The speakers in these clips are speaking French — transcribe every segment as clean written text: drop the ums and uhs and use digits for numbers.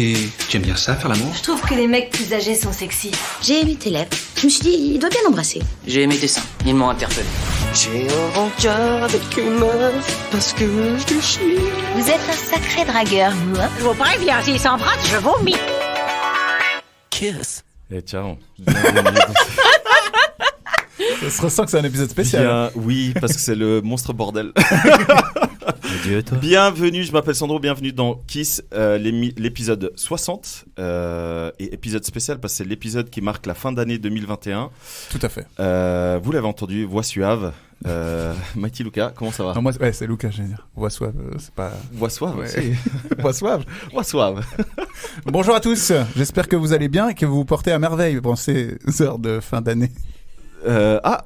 Et tu aimes bien ça, faire l'amour? Je trouve que les mecs plus âgés sont sexy. J'ai aimé tes lèvres. Je me suis dit, il doit bien l'embrasser. J'ai aimé tes seins, ils m'ont interpellé. J'ai un rencard avec une meuf parce que je chie. Vous êtes un sacré dragueur, vous, hein? Je vous préviens, s'il s'embrasse, je vomis. Kiss. Et ciao. Ça se ressent que c'est un épisode spécial. Oui, parce que c'est le monstre bordel. Adieu, toi. Bienvenue, je m'appelle Sandro, bienvenue dans Kiss, l'épisode 60. Et épisode spécial parce que c'est l'épisode qui marque la fin d'année 2021. Tout à fait. Vous l'avez entendu, voix suave. Mighty Luca, comment ça va? Non, moi, c'est Lucas, j'allais dire. Voix suave, c'est pas... Voix suave Ouais. Voix suave. Voix suave. Bonjour à tous, j'espère que vous allez bien et que vous vous portez à merveille pendant ces heures de fin d'année.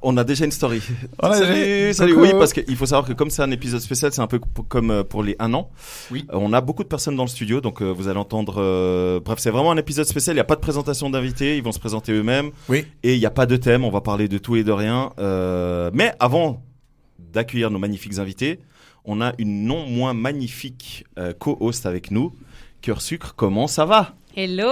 On a déjà une story. Salut. Salut. Oui, parce qu'il faut savoir que comme c'est un épisode spécial, c'est un peu comme pour les 1 an. Oui. On a beaucoup de personnes dans le studio, donc vous allez entendre. Bref, c'est vraiment un épisode spécial. Il n'y a pas de présentation d'invités, ils vont se présenter eux-mêmes. Oui. Et il n'y a pas de thème, on va parler de tout et de rien. Mais avant d'accueillir nos magnifiques invités, on a une non moins magnifique co-host avec nous. Cœur Sucre, comment ça va? Hello.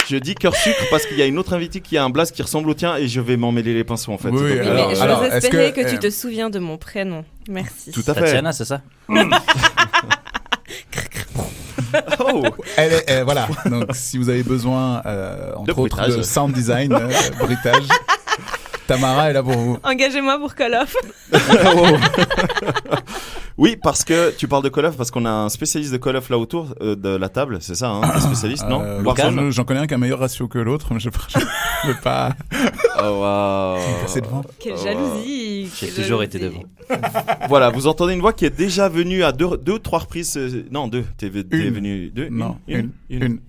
Je dis Cœur Sucre parce qu'il y a une autre invitée qui a un blaze qui ressemble au tien et je vais m'emmêler les pinceaux en fait. Oui, Mais alors, j'ose est-ce espérer que, que tu te souviens de mon prénom. Merci. Tout à fait. Tatiana, c'est ça? Oh. Voilà, donc si vous avez besoin, entre autres, bruitage. de sound design, bruitage, Tamara est là pour vous. Engagez-moi pour Call of. Oui, parce que tu parles de Call of, parce qu'on a un spécialiste de Call of là autour de la table, c'est ça, hein, un spécialiste, non? J'en connais un qui a un meilleur ratio que l'autre, mais je ne veux pas Oh, waouh. passer devant. Quelle jalousie. J'ai quelle toujours été jalousie. devant. Voilà, vous entendez une voix qui est déjà venue à deux ou trois reprises. Non, deux. T'es venu deux? Non, une.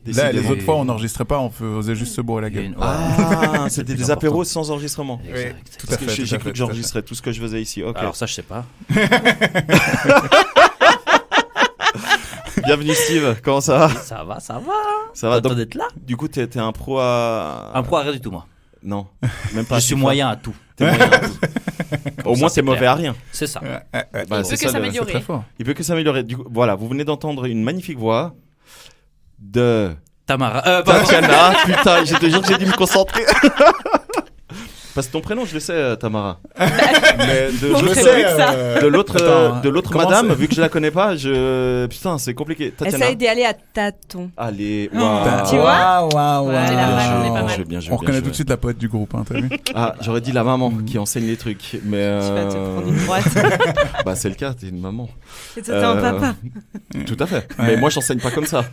Décidément. Là, les autres fois, on n'enregistrait pas, on faisait juste se bourrer la gueule. Ah, c'était des important. apéros sans enregistrement. Exact. Tout à Parce que fait. j'ai cru que j'enregistrais tout ce que je faisais ici. Ok. Alors ça, je sais pas. Bienvenue Steve, comment ça va? Ça va. Ça va. Content Donc, d'être là. du coup, t'es un pro à... Un pro à rien du tout, moi. Non, même pas. Je suis moyen à tout. T'es moyen à tout. Au moins, ça, t'es c'est mauvais clair. à rien. C'est ça. Bah, c'est peut que ça, s'améliorer. C'est très fort. Il peut que s'améliorer. Du coup, voilà, vous venez d'entendre une magnifique voix de Tamara. Tatiana. Putain, je te jure que j'ai dû me concentrer. Parce que ton prénom, je le sais, Tamara. Mais de, Mon je prénom, sais, c'est ça. de l'autre, Attends, de l'autre comment madame, c'est vu que je la connais pas, putain, c'est compliqué. Tatiana. Essaye d'y aller à tâtons. Allez, Tu vois Waouh. Voilà, on est pas mal. Je veux bien, On reconnaît tout de suite la poète du groupe, hein, t'as vu? Ah, j'aurais dit la maman qui enseigne les trucs, mais Tu vas te prendre une droite. bah c'est le cas, t'es une maman. Et toi, t'es un papa. Tout à fait. Ouais. Mais moi, j'enseigne pas comme ça.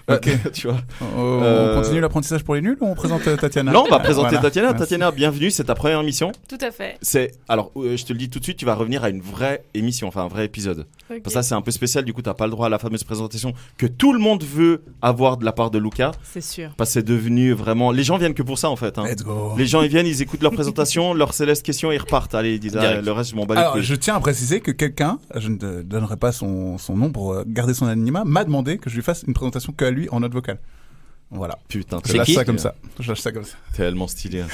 Ok. Tu vois. On continue l'apprentissage pour les nuls ou on présente Tatiana? Non, on va présenter Voilà. Tatiana. Merci. Tatiana, bienvenue, c'est ta première émission. Tout à fait. Alors, je te le dis tout de suite, tu vas revenir à une vraie émission, enfin un vrai épisode. Ok. Parce que ça, c'est un peu spécial, du coup, t'as pas le droit à la fameuse présentation que tout le monde veut avoir de la part de Luca. C'est sûr. Parce que c'est devenu vraiment... Les gens viennent que pour ça, en fait. Hein. Let's go. Les gens, ils viennent, ils écoutent leur présentation, leur céleste question et ils repartent. Allez, ils disent, Direct. le reste, je m'en bats les Alors, couilles. je tiens à préciser que quelqu'un, je ne donnerai pas son nom pour garder son anonymat, m'a demandé que je lui fasse une présentation qu'à lui en note vocale. Voilà. Putain, Je C'est lâche qui ça comme ça. Je lâche ça comme ça. Tellement stylé. Hein.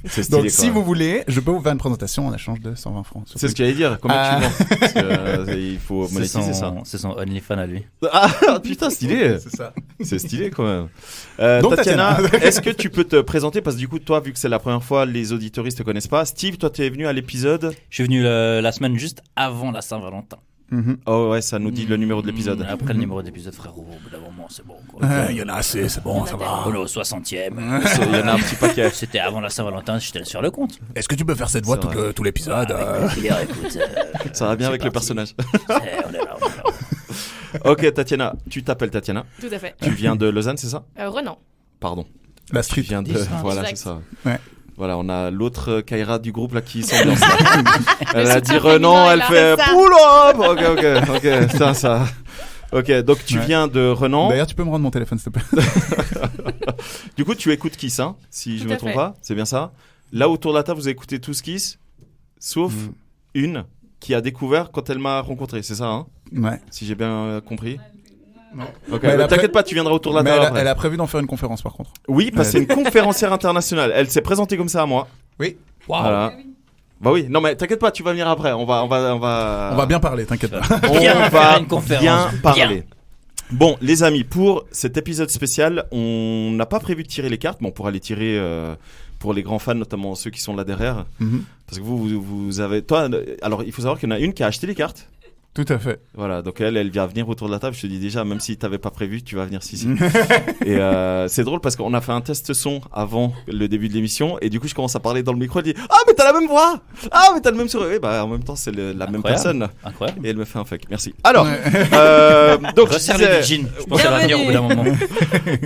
C'est stylé, Donc, quoi. si vous voulez, je peux vous faire une présentation en échange de 120 francs. C'est ce que j'allais dire. Combien Ah. tu vends Parce que, il faut C'est monétiser ça. c'est son OnlyFans à lui. Ah, putain, stylé. C'est ça. C'est stylé quand même. Donc, Tatiana, Tatiana. est-ce que tu peux te présenter? Parce que du coup, toi, vu que c'est la première fois, les auditeuristes te connaissent pas. Steve, toi, tu es venu à l'épisode. Je suis venu la semaine juste avant la Saint-Valentin. Mhm. Oh ouais, ça nous dit le numéro de l'épisode. Après le numéro d'épisode, frérot, au bout d'un moment, c'est bon. Quoi. Il y en a assez, c'est bon, ça va. On est au 60e. Il y en a un petit paquet. C'était avant la Saint-Valentin, j'étais sur le compte. Est-ce que tu peux faire cette voix C'est vrai. tout l'épisode Écoute, Ça va bien C'est avec le parti. personnage. on est là. Ok, Tatiana, tu t'appelles Tatiana. Tout à fait. Tu viens de Lausanne, c'est ça? Renan. Pardon. La Tu street. viens de. Exact. Voilà, c'est ça. Ouais. Voilà, on a l'autre Kaira du groupe là qui s'ambiance. Elle a dit soutien Renan, féminin elle est là, fait c'est ça. pull up. Ok, putain, ça. Ok, donc tu Ouais. viens de Renan. D'ailleurs, tu peux me rendre mon téléphone, s'il te plaît. Du coup, tu écoutes Kiss, hein, si je Tout me à trompe fait. pas. C'est bien ça. Là, autour de la table, vous écoutez tous Kiss, sauf une qui a découvert quand elle m'a rencontré. C'est ça, hein, Ouais. si j'ai bien compris. Non. Ok, Mais elle a t'inquiète pré- pas, tu viendras autour de la Mais table elle a, après. elle a prévu d'en faire une conférence, par contre. Oui, parce que c'est une conférencière internationale. Elle s'est présentée comme ça à moi. Oui. Voilà. Bah oui, non mais t'inquiète pas, tu vas venir après. On va On va bien parler, t'inquiète pas. On Bien va faire une conférence. bien parler. Bien. Bon, les amis, pour cet épisode spécial, on n'a pas prévu de tirer les cartes, mais on pourra les tirer pour les grands fans, notamment ceux qui sont là derrière. Parce que vous avez... Toi, alors, il faut savoir qu'il y en a une qui a acheté les cartes. Tout à fait. Voilà, donc elle vient venir autour de la table. Je te dis déjà, même si tu n'avais pas prévu, tu vas venir ici. Et c'est drôle parce qu'on a fait un test son avant le début de l'émission. Et du coup, je commence à parler dans le micro. Elle dit « Ah, mais t'as la même voix. Ah, mais t'as le même sourire. » Et bah, en même temps, c'est la même personne. Incroyable. Et elle me fait un fuck. Merci. Alors, donc je Resserre disais... le jean. Je pense qu'elle va venir au bout d'un moment.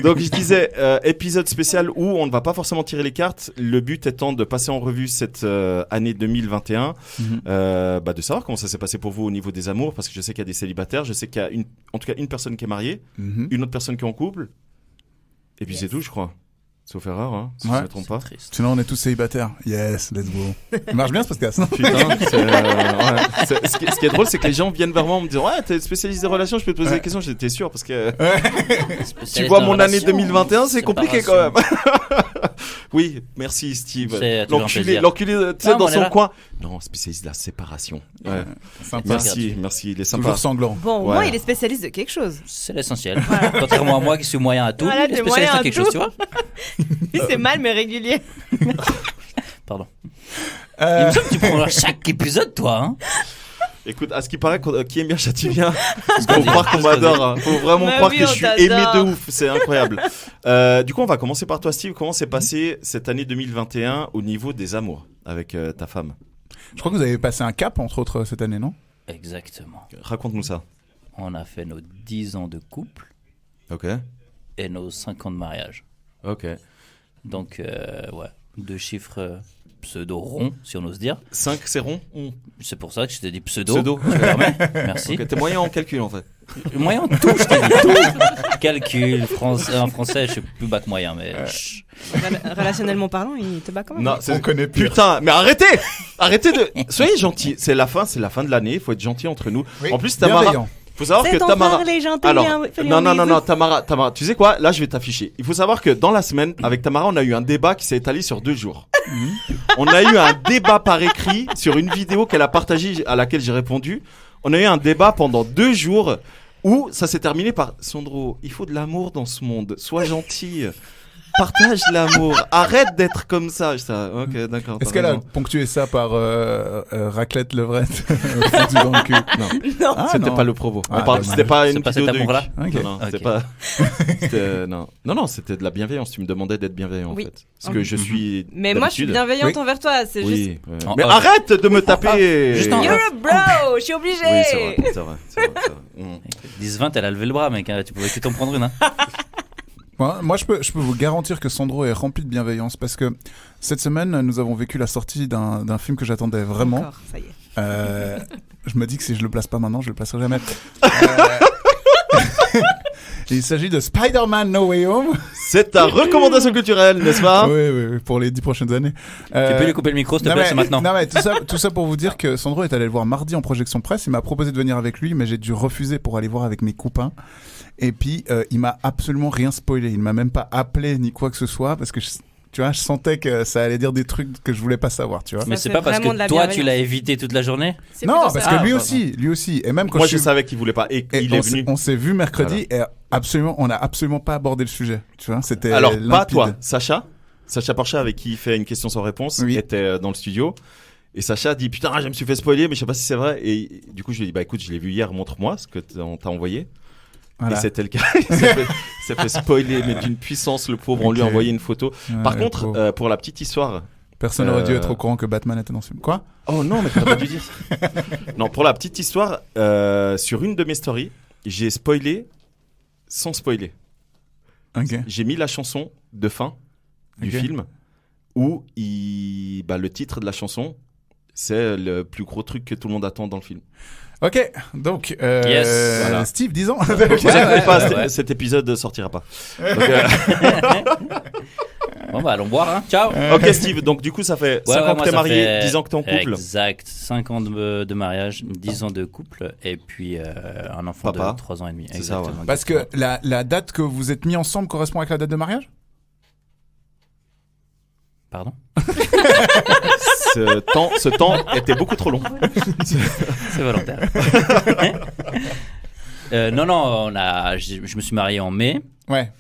Donc je disais, épisode spécial où on ne va pas forcément tirer les cartes. Le but étant de passer en revue cette année 2021. De savoir comment ça s'est passé pour vous au niveau des amours. Parce que je sais qu'il y a des célibataires. Je sais qu'il y a en tout cas une personne qui est mariée. Une autre personne qui est en couple. Et puis c'est tout, je crois. Sauf erreur, hein, si je ne me trompe pas. Triste. Sinon, on est tous célibataires. Yes, let's go. Il marche bien ce podcast, non? Putain, ce qui est drôle, c'est que les gens viennent vers moi en me disant « Ouais, t'es spécialiste des relations, je peux te poser des questions. » J'étais sûr parce que tu vois mon année 2021, c'est compliqué quand même. Oui, merci Steve. L'enculé, tu sais, dans son coin. Non, spécialiste de la séparation. Ouais. Sympa. Merci, il est sympa. Toujours sanglant. Bon, au moins, il est spécialiste de quelque chose. C'est l'essentiel. Contrairement à moi qui suis moyen à tout, Voilà, il est t'es spécialiste moyen à quelque à chose, tout. tu vois. C'est mal, mais régulier. Pardon. Il me semble que tu prends chaque épisode, toi. Hein. Écoute, à ce qui paraît, qui aime bien châtie bien. Faut croire qu'on m'adore. Hein. Faut vraiment croire que je suis aimé de ouf. C'est incroyable. Du coup, on va commencer par toi, Steve. Comment s'est passée cette année 2021 au niveau des amours avec ta femme? Je crois que vous avez passé un cap, entre autres, cette année, non? Exactement. Raconte-nous ça. On a fait nos 10 ans de couple. Ok. Et nos 5 ans de mariage. Ok. Donc, ouais, 2 chiffres pseudo-ronds, si on ose dire. 5, c'est rond? C'est pour ça que je t'ai dit pseudo. Pseudo. Je te permets. Merci. Okay, t'es moyen en calcul, en fait. Moyen en tout, je t'ai dit tout. Calcul, en français, je suis plus bas que moyen, mais... Relationnellement parlant, il te bat quand même. Non, On connaît pire. Putain, mais arrêtez de... Soyez gentils. C'est la fin de l'année. Il faut être gentil entre nous. Oui, En plus, Tamara... bienveillant. Faut savoir C'est que ton Tamara... frère, les gentils, Alors, hein, fais-lui non, un bisou. Tamara, tu sais quoi? Là, je vais t'afficher. Il faut savoir que dans la semaine, avec Tamara, on a eu un débat qui s'est étalé sur 2 jours. On a eu un débat par écrit sur une vidéo qu'elle a partagée, à laquelle j'ai répondu. On a eu un débat pendant 2 jours où ça s'est terminé par « Sandro, il faut de l'amour dans ce monde. Sois gentil. Partage l'amour. Arrête d'être comme ça. » Ok, d'accord. Est-ce qu'elle a ponctué ça par raclette levrette au fond du dans le cul? Non. Non. Ah, C'était non. pas le provo. Ah, C'était pas une C'est pas vidéo cet de amour-là? Huck. Ok. Non, c'était Ok. pas. Non, c'était de la bienveillance. Tu me demandais d'être bienveillant Oui. en fait. Parce que je suis. Mais moi, je suis d'habitude. bienveillante Oui. envers toi. C'est juste. Oui. ouais. En Mais off. arrête de me taper. Juste en You're off. a bro, je suis obligée. Oui, c'est vrai. 10-20, elle a levé le bras, mec. Tu pouvais que t'en prendre une. Hein. Moi, je peux vous garantir que Sandro est rempli de bienveillance parce que cette semaine, nous avons vécu la sortie d'un film que j'attendais vraiment. Encore, ça y est. Je me dis que si je le place pas maintenant, je le placerai jamais. Il s'agit de Spider-Man No Way Home. C'est ta recommandation culturelle, n'est-ce pas? Oui, pour les 10 prochaines années. Tu peux lui couper le micro, s'il te plaît, c'est maintenant. Non, mais tout ça pour vous dire que Sandro est allé le voir mardi en projection presse. Il m'a proposé de venir avec lui, mais j'ai dû refuser pour aller voir avec mes copains. Et puis, il m'a absolument rien spoilé. Il m'a même pas appelé ni quoi que ce soit parce que tu vois, je sentais que ça allait dire des trucs que je voulais pas savoir, tu vois. Mais Ça c'est fait pas parce vraiment de que la toi, tu bienveillance. l'as évité toute la journée? C'est Non, plutôt parce ça. que lui aussi. Et même quand Moi, je je savais qu'il voulait pas. Et il est venu. on s'est vu mercredi et on n'a absolument pas abordé le sujet. Tu vois, c'était Alors, pas limpide. toi, Sacha Porchat, avec qui il fait une question sans réponse, Oui. était dans le studio. Et Sacha dit putain, je me suis fait spoiler, mais je sais pas si c'est vrai. Et du coup, je lui ai dit bah écoute, je l'ai vu hier, montre-moi ce que on t'a envoyé. Voilà. Et c'était le cas. Il s'est fait spoiler, mais d'une puissance, le pauvre. On lui a Ok. envoyé une photo. Ouais, Par contre, pauvre. pour la petite histoire. Personne n'aurait dû être au courant que Batman était dans ce film. Quoi? Oh non, mais t'aurais pas dû dire. Non, pour la petite histoire, sur une de mes stories, j'ai spoilé sans spoiler. Ok. J'ai mis la chanson de fin du Ok. film où le titre de la chanson, c'est le plus gros truc que tout le monde attend dans le film. Ok, donc Yes. Voilà. Steve, 10 ans. Vous inquiétez pas, ouais. cet épisode sortira pas. Donc, Bon, bah, allons boire, hein. Ciao! ok Steve, donc du coup ça fait 5 ans que moi, t'es ça marié, fait- 10 ans que t'es en couple. Exact. 5 ans de mariage, 10 ans de couple, et puis un enfant Papa. de 3 ans et demi. C'est ça, Exactement. Parce que la date que vous êtes mis ensemble correspond avec la date de mariage? Pardon? Ce temps était beaucoup trop long. C'est volontaire. Non, je me suis marié en mai, Ouais.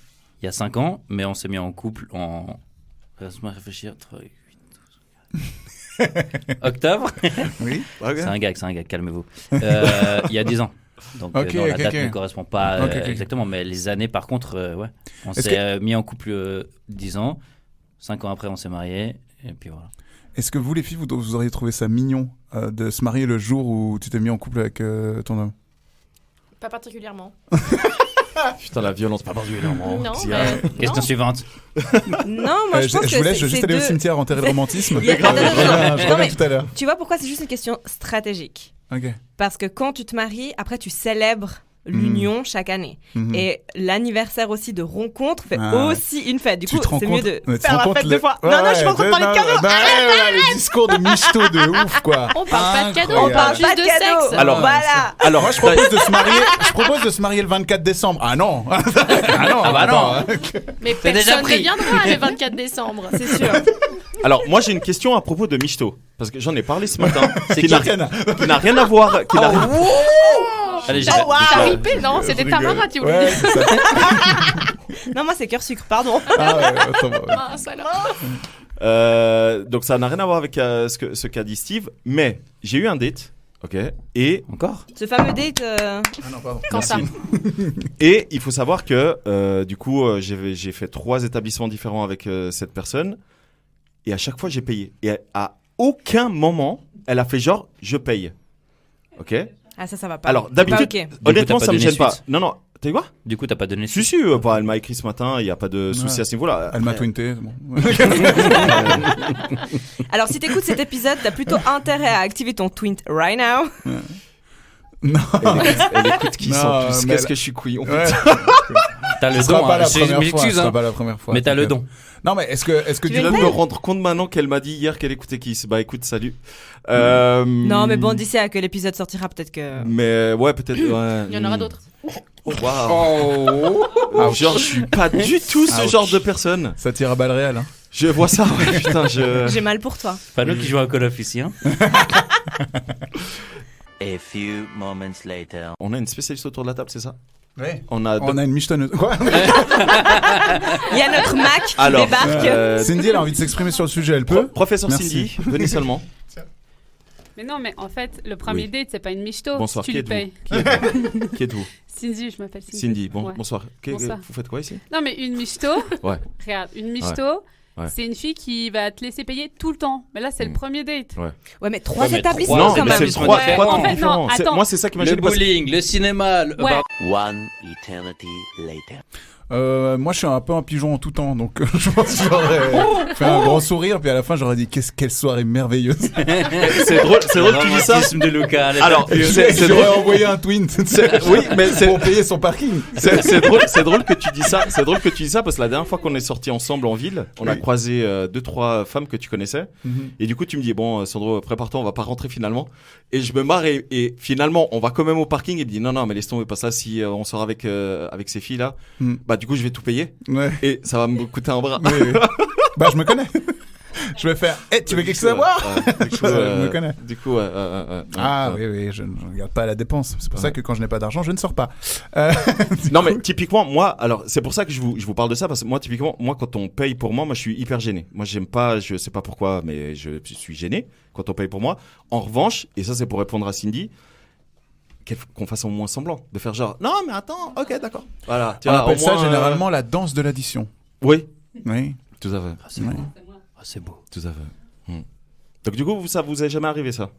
il y a 5 ans, mais on s'est mis en couple en... Laisse-moi réfléchir. 3, 8, 12, octobre. Oui. C'est un gag, calmez-vous. Il y a 10 ans. Donc Ok, non, la ok, date ok. ne correspond pas Ok, ok. exactement, mais les années par contre, ouais. On Est-ce s'est mis en couple 10 ans, 5 ans après on s'est mariés, et puis voilà. Est-ce que vous, les filles, vous auriez trouvé ça mignon de se marier le jour où tu t'es mis en couple avec ton homme? Pas particulièrement. Putain, la violence, pas particulièrement. Non, Si, mais... Question suivante. Non, moi je pense que vous laisse, je vais juste c'est aller au deux- cimetière enterrer le romantisme. Il y a- Je reviens Non, mais- tout à l'heure. Tu vois pourquoi c'est juste une question stratégique? Ok. Parce que quand tu te maries, après tu célèbres l'union chaque année. Mhm. Et l'anniversaire aussi de rencontre fait Ah. aussi une fête. Du Tu coup, te rends c'est compte, mieux de ouais, tu te faire rends la compte fête deux fois. Ouais, Non, je suis en train de parler de cadeaux. Le discours de michto de ouf, quoi. On parle pas de cadeaux, Incroyable. on parle Pas juste de de cadeaux. sexe. Alors, Voilà. Alors, Moi, je propose de se marier le 24 décembre. Ah non. Ah non. Ah bah non. attends. Mais C'est déjà personne ne pris. viendra le 24 décembre. C'est sûr. Alors, moi, j'ai une question à propos de Michto. Parce que j'en ai parlé ce matin. qui n'a Qui qui n'a rien à voir. Qui n'a rien- Allez, j'ai T'as ripé, non? C'était Je Tamara, rigole. tu voulais Ouais, dire. c'est ça. Non, moi c'est cœur sucre, pardon. Ah ouais, attends, ouais. Mince, alors. Donc, ça n'a rien à voir avec ce qu'a dit Steve. Mais j'ai eu un date. Ok. Et Encore Ce fameux date. Ah non, pardon. Quand ça? Et il faut savoir que du coup, j'ai fait 3 établissements différents avec cette personne. Et à chaque fois, j'ai payé. Et à aucun moment, elle a fait genre, je paye. Ok. Ah, ça va pas. Alors, d'habitude, Bah, ok. honnêtement, t'as pas ça me donné gêne pas. suite. Non, non. T'as vu quoi? Du coup, t'as pas donné Si, suite. si, elle m'a écrit ce matin, il n'y a pas de souci Ouais. à ce niveau-là. Elle m'a Après, twinté. c'est bon. Alors, si t'écoutes cet épisode, t'as plutôt intérêt à activer ton twint right now. Non. Elle écoute qui Non, sont tous. mais Qu'est-ce elle- que je suis couillon. Ouais. T'as le Ce sera don, pas hein. la Je première fois. m'excuse, Ce sera hein. pas la première fois. Mais t'as le don. Non, mais est-ce que Tu du veux Je viens de une me peine rendre compte maintenant qu'elle m'a dit hier qu'elle écoutait Kiss. Bah écoute, salut. Non, mais bon, d'ici à que l'épisode sortira, peut-être que. Mais ouais, peut-être. Ouais. Il y en aura d'autres. Oh, waouh. Genre, je suis pas du tout ce Ouch. genre de personne. ça tire à balles réelles, hein. Je vois ça, ouais, putain, J'ai mal pour toi. Pas nous qui jouons à Call of ici, hein. A few moments later. On a une spécialiste autour de la table, c'est ça? Ouais. On a. On a une michetonneuse. Quoi Il y a notre Mac qui Alors, débarque. Cindy, elle a envie de s'exprimer sur le sujet, elle peut. Professeur Merci. Cindy, venez seulement. Mais non, mais en fait, le premier Oui. date, c'est pas une michto. Bonsoir, tu qui lui êtes-vous? payes. Qui êtes-vous? Qui êtes-vous? Cindy, je m'appelle Cindy. Cindy, Ouais. bonsoir. Bonsoir. Vous faites quoi ici? Non, mais une michto. Ouais. Regarde, une michto, Ouais. c'est une fille qui va te laisser payer tout le temps. Mais là, c'est le premier date. Ouais, mais 3 Ouais, mais établissements trois Non, quand mais même. c'est établissements trois différents. trucs En fait, différents. non, C'est- attends. Moi, c'est ça qui m'a Le gêné. parce que- bowling, le cinéma. Ouais. One eternity later. Moi, je suis un peu un pigeon en tout temps, donc je pense que j'aurais fait un grand sourire, puis à la fin, j'aurais dit quelle soirée merveilleuse. C'est drôle que tu dis ça. Romantisme de Luca. allez, Alors, t'as pu. c'est J'aurais drôle. envoyé un twin. Oui, mais c'est pour payer son parking. c'est drôle que tu dis ça. C'est drôle que tu dis ça parce que la dernière fois qu'on est sortis ensemble en ville, on a croisé 2-3 femmes que tu connaissais. Et du coup, tu me dis bon, Sandro, prépare-toi, on va pas rentrer finalement. Et je me marre et finalement, on va quand même au parking. Et il me dit non, mais laisse tomber pas ça. Si on sort avec ces filles là, bah du coup, je vais tout payer Ouais. et ça va me coûter un bras. Oui, oui. Bah, je me connais. Je vais faire. Tu veux quelque chose à boire? Du coup, Je me connais. Du coup, Ah oui, je ne regarde pas la dépense. C'est pour ça que quand je n'ai pas d'argent, je ne sors pas. Non mais typiquement moi, alors c'est pour ça que je vous parle de ça parce que moi typiquement quand on paye pour moi, je suis hyper gêné. Moi j'aime pas, je sais pas pourquoi, mais je suis gêné quand on paye pour moi. En revanche, et ça c'est pour répondre à Cindy, qu'on fasse au moins semblant de faire genre non mais attends, ok d'accord. Voilà. Tu On vois, appelle au ça moins, généralement la danse de l'addition. Oui. Oui. Tout à fait. Ah, c'est Ouais. beau. Ah, c'est beau. Tout à fait. Donc du coup ça vous est jamais arrivé ça?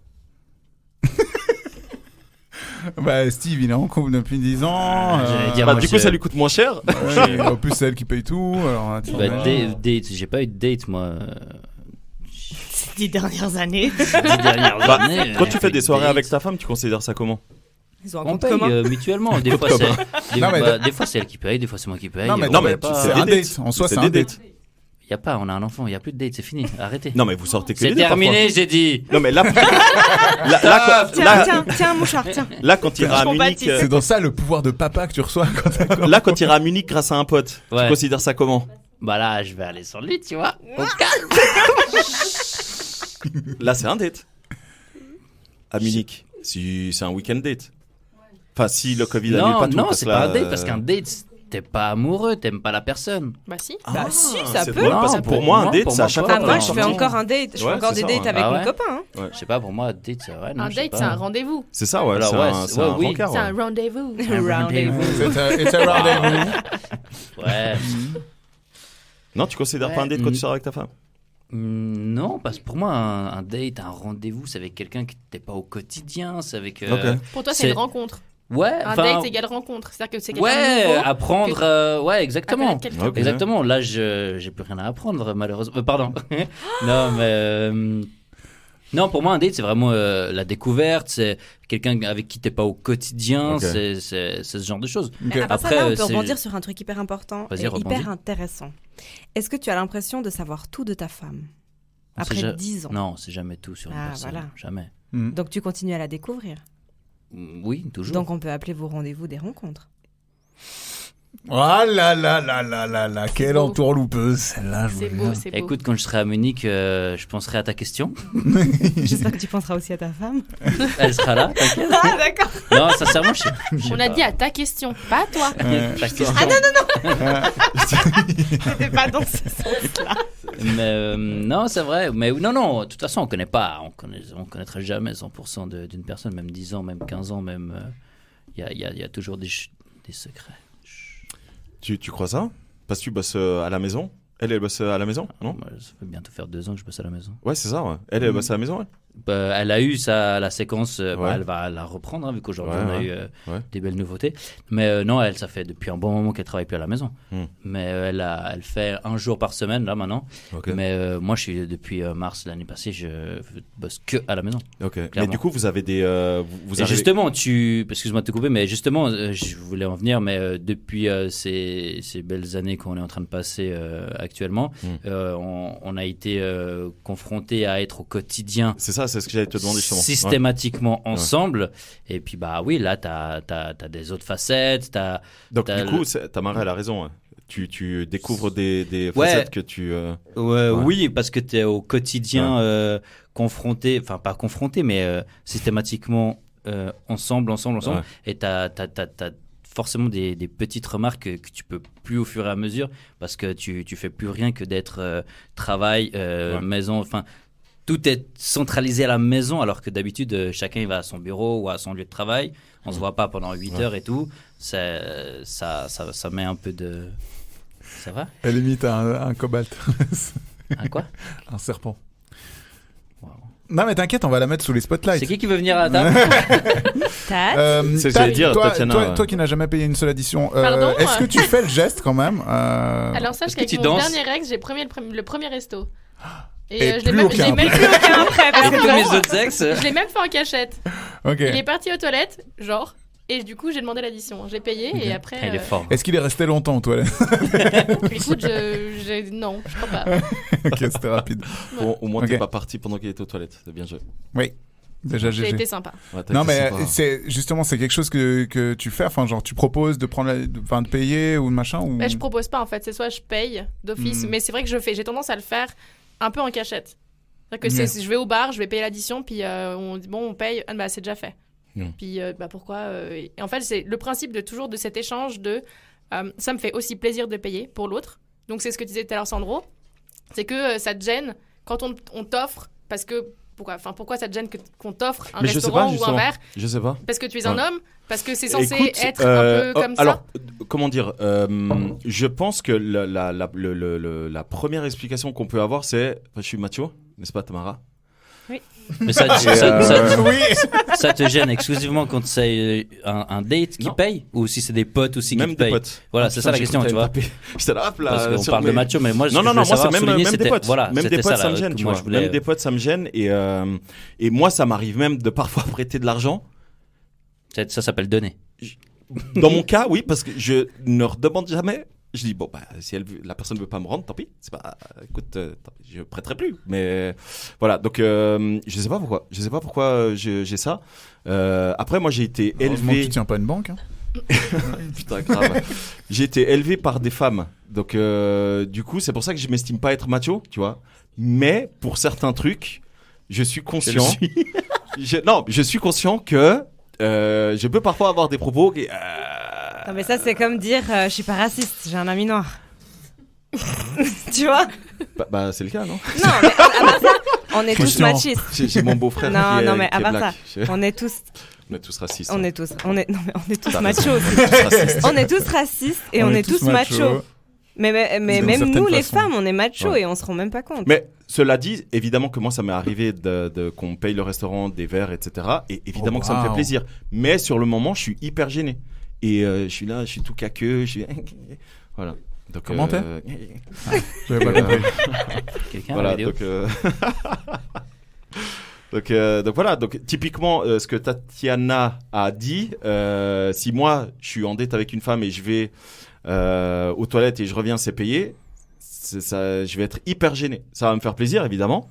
Bah, Steve, il est en couple depuis 10 ans. J'allais dire, Bah, moi, du coup ça lui coûte moins cher. Ouais, en plus, c'est elle qui paye tout. Alors, tu Bah, vois. date, j'ai pas eu de date, moi. Ces 10 dernières années. 10 dernières Bah, années. quand tu fais des soirées date. avec ta femme, tu considères ça comment? Ils ont un On compte paye commun. mutuellement. Des fois, c'est Non, mais- des fois, c'est elle qui paye, des fois, c'est moi qui paye. Non, mais, Non, mais pas... c'est des un dates. date. En soi, C'est c'est un des date. Y a pas, on a un enfant, y a plus de date, c'est fini. Arrêtez. Non mais vous sortez que C'est les deux terminé, j'ai dit. parfois. Non mais là, Tiens, un mouchard, tiens. là quand tu iras à Je Munich, compatis. C'est dans ça le pouvoir de papa que tu reçois quand t'as là quand tu iras à Munich grâce à un pote, Ouais. tu considères ça comment? Bah là, je vais aller sur le lit, tu vois. Là c'est un date. À Munich, si c'est un week-end date. Enfin, si le Covid annule pas tout. Non, parce c'est que pas là, un date, parce qu'un date, t'es pas amoureux, t'aimes pas la personne. Bah si. Bah si, ça c'est peut. drôle, parce que Non, pour moi, un date, pour c'est à moi, chaque pas. fois. Ah, moi, qu'on je fais sortit. encore un date. Je fais Ouais, encore c'est des ça, dates ouais. avec Ah mes ouais copains. hein. Je sais pas, pour moi, un date, c'est vrai. non, Un je sais date, pas. c'est un rendez-vous. C'est ça, ouais. Alors, c'est ouais, un, c'est un oui. rencard, C'est ouais. un rendez-vous. Un rendez-vous. It's a rendezvous. Ouais. Non, tu considères pas un date quand tu sors avec ta femme? Non, parce que pour moi, un date, un rendez-vous, c'est avec quelqu'un qui t'es pas au quotidien, c'est avec. Ok. Pour toi, c'est une rencontre. Ouais, Un enfin, date égale rencontre. C'est-à-dire que c'est quelqu'un ouais, de nouveau. apprendre, ouais, exactement. connaître quelqu'un. Ok. Exactement. Là, j'ai plus rien à apprendre, malheureusement. Pardon. Non, mais. Non, pour moi, un date, c'est vraiment la découverte. C'est quelqu'un avec qui t'es pas au quotidien. Ok. C'est ce genre de choses. Ok. À part ça, Après, là, on peut c'est- rebondir sur un truc hyper important Vas-y, et rebondis. hyper intéressant. Est-ce que tu as l'impression de savoir tout de ta femme On sait après ja- 10 ans? Non, c'est jamais tout sur une Ah, personne. voilà. Jamais. Donc tu continues à la découvrir. Oui, toujours. Donc on peut appeler vos rendez-vous des rencontres. Oh là là là là là là, quelle beau. entourloupeuse celle-là. je C'est vous beau, jure. c'est beau. Écoute, quand je serai à Munich, je penserai à ta question. J'espère que tu penseras aussi à ta femme. Elle sera là, t'inquiète. Ah d'accord. Non, sincèrement, je sais On a dit à ta question, pas à toi. ta question. Ah non, c'était pas dans ce sens-là. Mais non, c'est vrai. Mais non, de toute façon, on connaît pas. On connaîtra jamais 100% d'une personne, même 10 ans, même 15 ans, même. Il y a toujours des secrets. Tu crois ça? Parce que tu bosses à la maison? Elle bosse à la maison, non? Moi, ça fait bientôt faire 2 ans que je bosse à la maison. Ouais, c'est ça, ouais. Elle bosse à la maison, ouais. Bah, elle a eu la séquence, Ouais. elle va la reprendre, hein, vu qu'aujourd'hui Ouais, on a ouais. eu Ouais. des belles nouveautés. Mais non, ça fait depuis un bon moment qu'elle travaille plus à la maison. Hmm. Mais elle fait 1 jour par semaine, là, maintenant. Ok. Mais moi, depuis mars l'année passée, je bosse que à la maison. Ok. Mais Clairement. du coup, vous avez des. Vous Et arrivez- justement, excuse-moi de te couper, mais justement, je voulais en venir, mais depuis ces belles années qu'on est en train de passer actuellement, on a été confrontés à être au quotidien. C'est ça, c'est ce que j'allais te demander justement. Systématiquement Ouais. ensemble. Et puis, bah oui, là, t'as des autres facettes. Donc, t'as du coup, Tamara, elle a raison. Ouais. Tu découvres des Ouais. facettes que tu. Ouais. Oui, parce que t'es au quotidien confronté, enfin, pas confronté, mais systématiquement ensemble. Ouais. Et t'as forcément des petites remarques que tu peux plus au fur et à mesure parce que tu fais plus rien que d'être travail, maison, enfin. Tout est centralisé à la maison, alors que d'habitude, chacun il va à son bureau ou à son lieu de travail. On se voit pas pendant 8 heures et tout. Ça met un peu de... Ça va? Elle imite un cobalt. Un quoi? Un serpent. Wow. Non mais t'inquiète, on va la mettre sous les spotlights. C'est qui veut venir à la table? C'est ce que j'allais dire, toi, Tatiana, toi, ouais. toi qui n'as jamais payé une seule addition, Pardon est-ce que tu fais le geste quand même Alors sache Est-ce que qu'avec tu mon danses dernier ex, j'ai le premier resto. Et je l'ai plus même, aucun j'ai même après. plus aucun après. Avec parce tous que mes autres ex. je l'ai même fait en cachette. Ok. Il est parti aux toilettes, genre, et du coup j'ai demandé l'addition. J'ai payé et après. Il est fort. Est-ce qu'il est resté longtemps aux toilettes? Écoute, non, je crois pas. Ok, c'était rapide. Bon, au moins, Ok. t'es pas parti pendant qu'il était aux toilettes. C'est bien joué. Oui, déjà J'ai GG. été sympa. Ouais, t'as Non été mais sympa. c'est justement c'est quelque chose que tu fais, enfin genre tu proposes de prendre de payer ou de machin ou... Mais je propose pas en fait, c'est soit je paye d'office, mais c'est vrai que j'ai tendance à le faire un peu en cachette. C'est-à-dire que je vais au bar, je vais payer l'addition, puis on dit bon, on paye, ah, bah c'est déjà fait. Puis bah pourquoi et en fait, c'est le principe de cet échange de ça me fait aussi plaisir de payer pour l'autre. Donc c'est ce que tu disais tout à l'heure, Sandro, c'est que ça te gêne quand on t'offre parce que pourquoi ça te gêne qu'on t'offre un Mais je sais restaurant pas, ou un justement. verre? Je sais pas. Parce que tu es un Ouais. homme? Parce que c'est censé Écoute, être un peu comme ça? alors, comment dire je pense que la première explication qu'on peut avoir, c'est... Je suis macho, n'est-ce pas, Tamara? Oui. Mais ça te gêne exclusivement quand c'est un date qui Non. paye? Ou si c'est des potes aussi Même qui des payent? potes. Voilà, Ah, c'est putain, ça la j'ai question, cru tu que vois. t'avais tapé. J'étais là, hop là. Parce qu'on sur parle de mes- macho, mais moi, ce Non, que non, je non, voulais moi, c'est savoir, même souligner, des c'était- potes. voilà, Même des c'était potes, ça, ça me là, gêne, que tu moi, vois. je voulais- Même des potes, ça me gêne. Et moi, ça m'arrive même de parfois prêter de l'argent. Ça s'appelle donner. Dans mon cas, oui, parce que je ne redemande jamais. Je dis, bon, bah, si la personne ne veut pas me rendre, tant pis. C'est pas, écoute, tant pis, je prêterai plus. Mais voilà, donc je sais pas pourquoi. Je sais pas pourquoi j'ai ça. Après, moi, j'ai été Heureusement que élevé. tu tiens pas une banque. Hein. Putain, grave. J'ai été élevé par des femmes. Donc, du coup, c'est pour ça que je m'estime pas être macho, tu vois. Mais pour certains trucs, je suis conscient. Non, je suis conscient que je peux parfois avoir des propos qui... Non, mais ça, c'est comme dire je suis pas raciste, j'ai un ami noir. Tu vois? Bah, c'est le cas, non? Non, mais à part ça, on est tous machistes. J'ai mon beau-frère non, qui est, non, mais à qui est part black. ça, on est tous racistes. on hein. est tous non, mais on est tous T'as machos. raison. On est tous racistes et on est tous machos. Mais D'une même certaine nous, les façon. femmes, on est machos Ouais. et on se rend même pas compte. Mais cela dit, évidemment que moi, ça m'est arrivé qu'on me paye le restaurant, des verres, etc. Et évidemment que ça me fait plaisir. Mais sur le moment, je suis hyper gêné. Et je suis là, je suis tout caqueux. Voilà. Donc, Comment t'es J'avais pas compris. Quelqu'un voilà, la vidéo donc voilà, donc typiquement ce que Tatiana a dit, si moi je suis en date avec une femme et je vais aux toilettes et je reviens, c'est payé, ça, je vais être hyper gêné. Ça va me faire plaisir évidemment,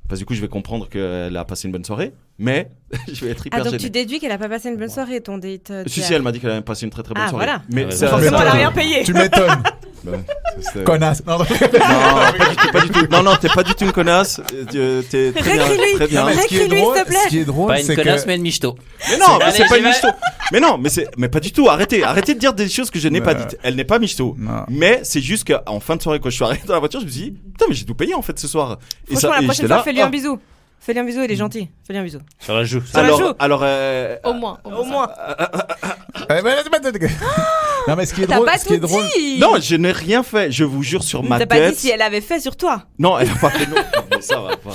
parce que du coup je vais comprendre qu'elle a passé une bonne soirée, mais je vais être hyper donc gêné. tu déduis qu'elle a pas passé une bonne soirée, ton date Si, elle m'a dit qu'elle avait passé une très très bonne soirée. Voilà. Mais forcément, elle a rien payé. Tu m'étonnes. Connasse. Non, pas du tout. Non, t'es pas du tout une connasse. T'es très bien. Très bien. Ce qui est drôle, Pas une c'est connasse, que... mais une michto. Mais non, mais Allez, c'est pas j'y une vais. michto. Mais non, mais pas du tout. Arrêtez de dire des choses que je n'ai pas dites. Elle n'est pas michto. Non. Mais c'est juste qu'en fin de soirée, quand je suis arrivé dans la voiture, je me suis dit, putain, mais j'ai tout payé en fait ce soir. Franchement, la et prochaine j'étais fois, là, fais-lui un bisou. Fais-lui un bisou, il est gentil. Fais-lui un bisou. Sur la joue. Alors, Au moins. Au moins. Non, mais ce qui est T'as drôle, pas ce qui est tout drôle. dit. non, je n'ai rien fait. Je vous jure sur ma T'as tête. pas dit si elle avait fait sur toi. Non, elle a pas fait non. Mais ça va pas.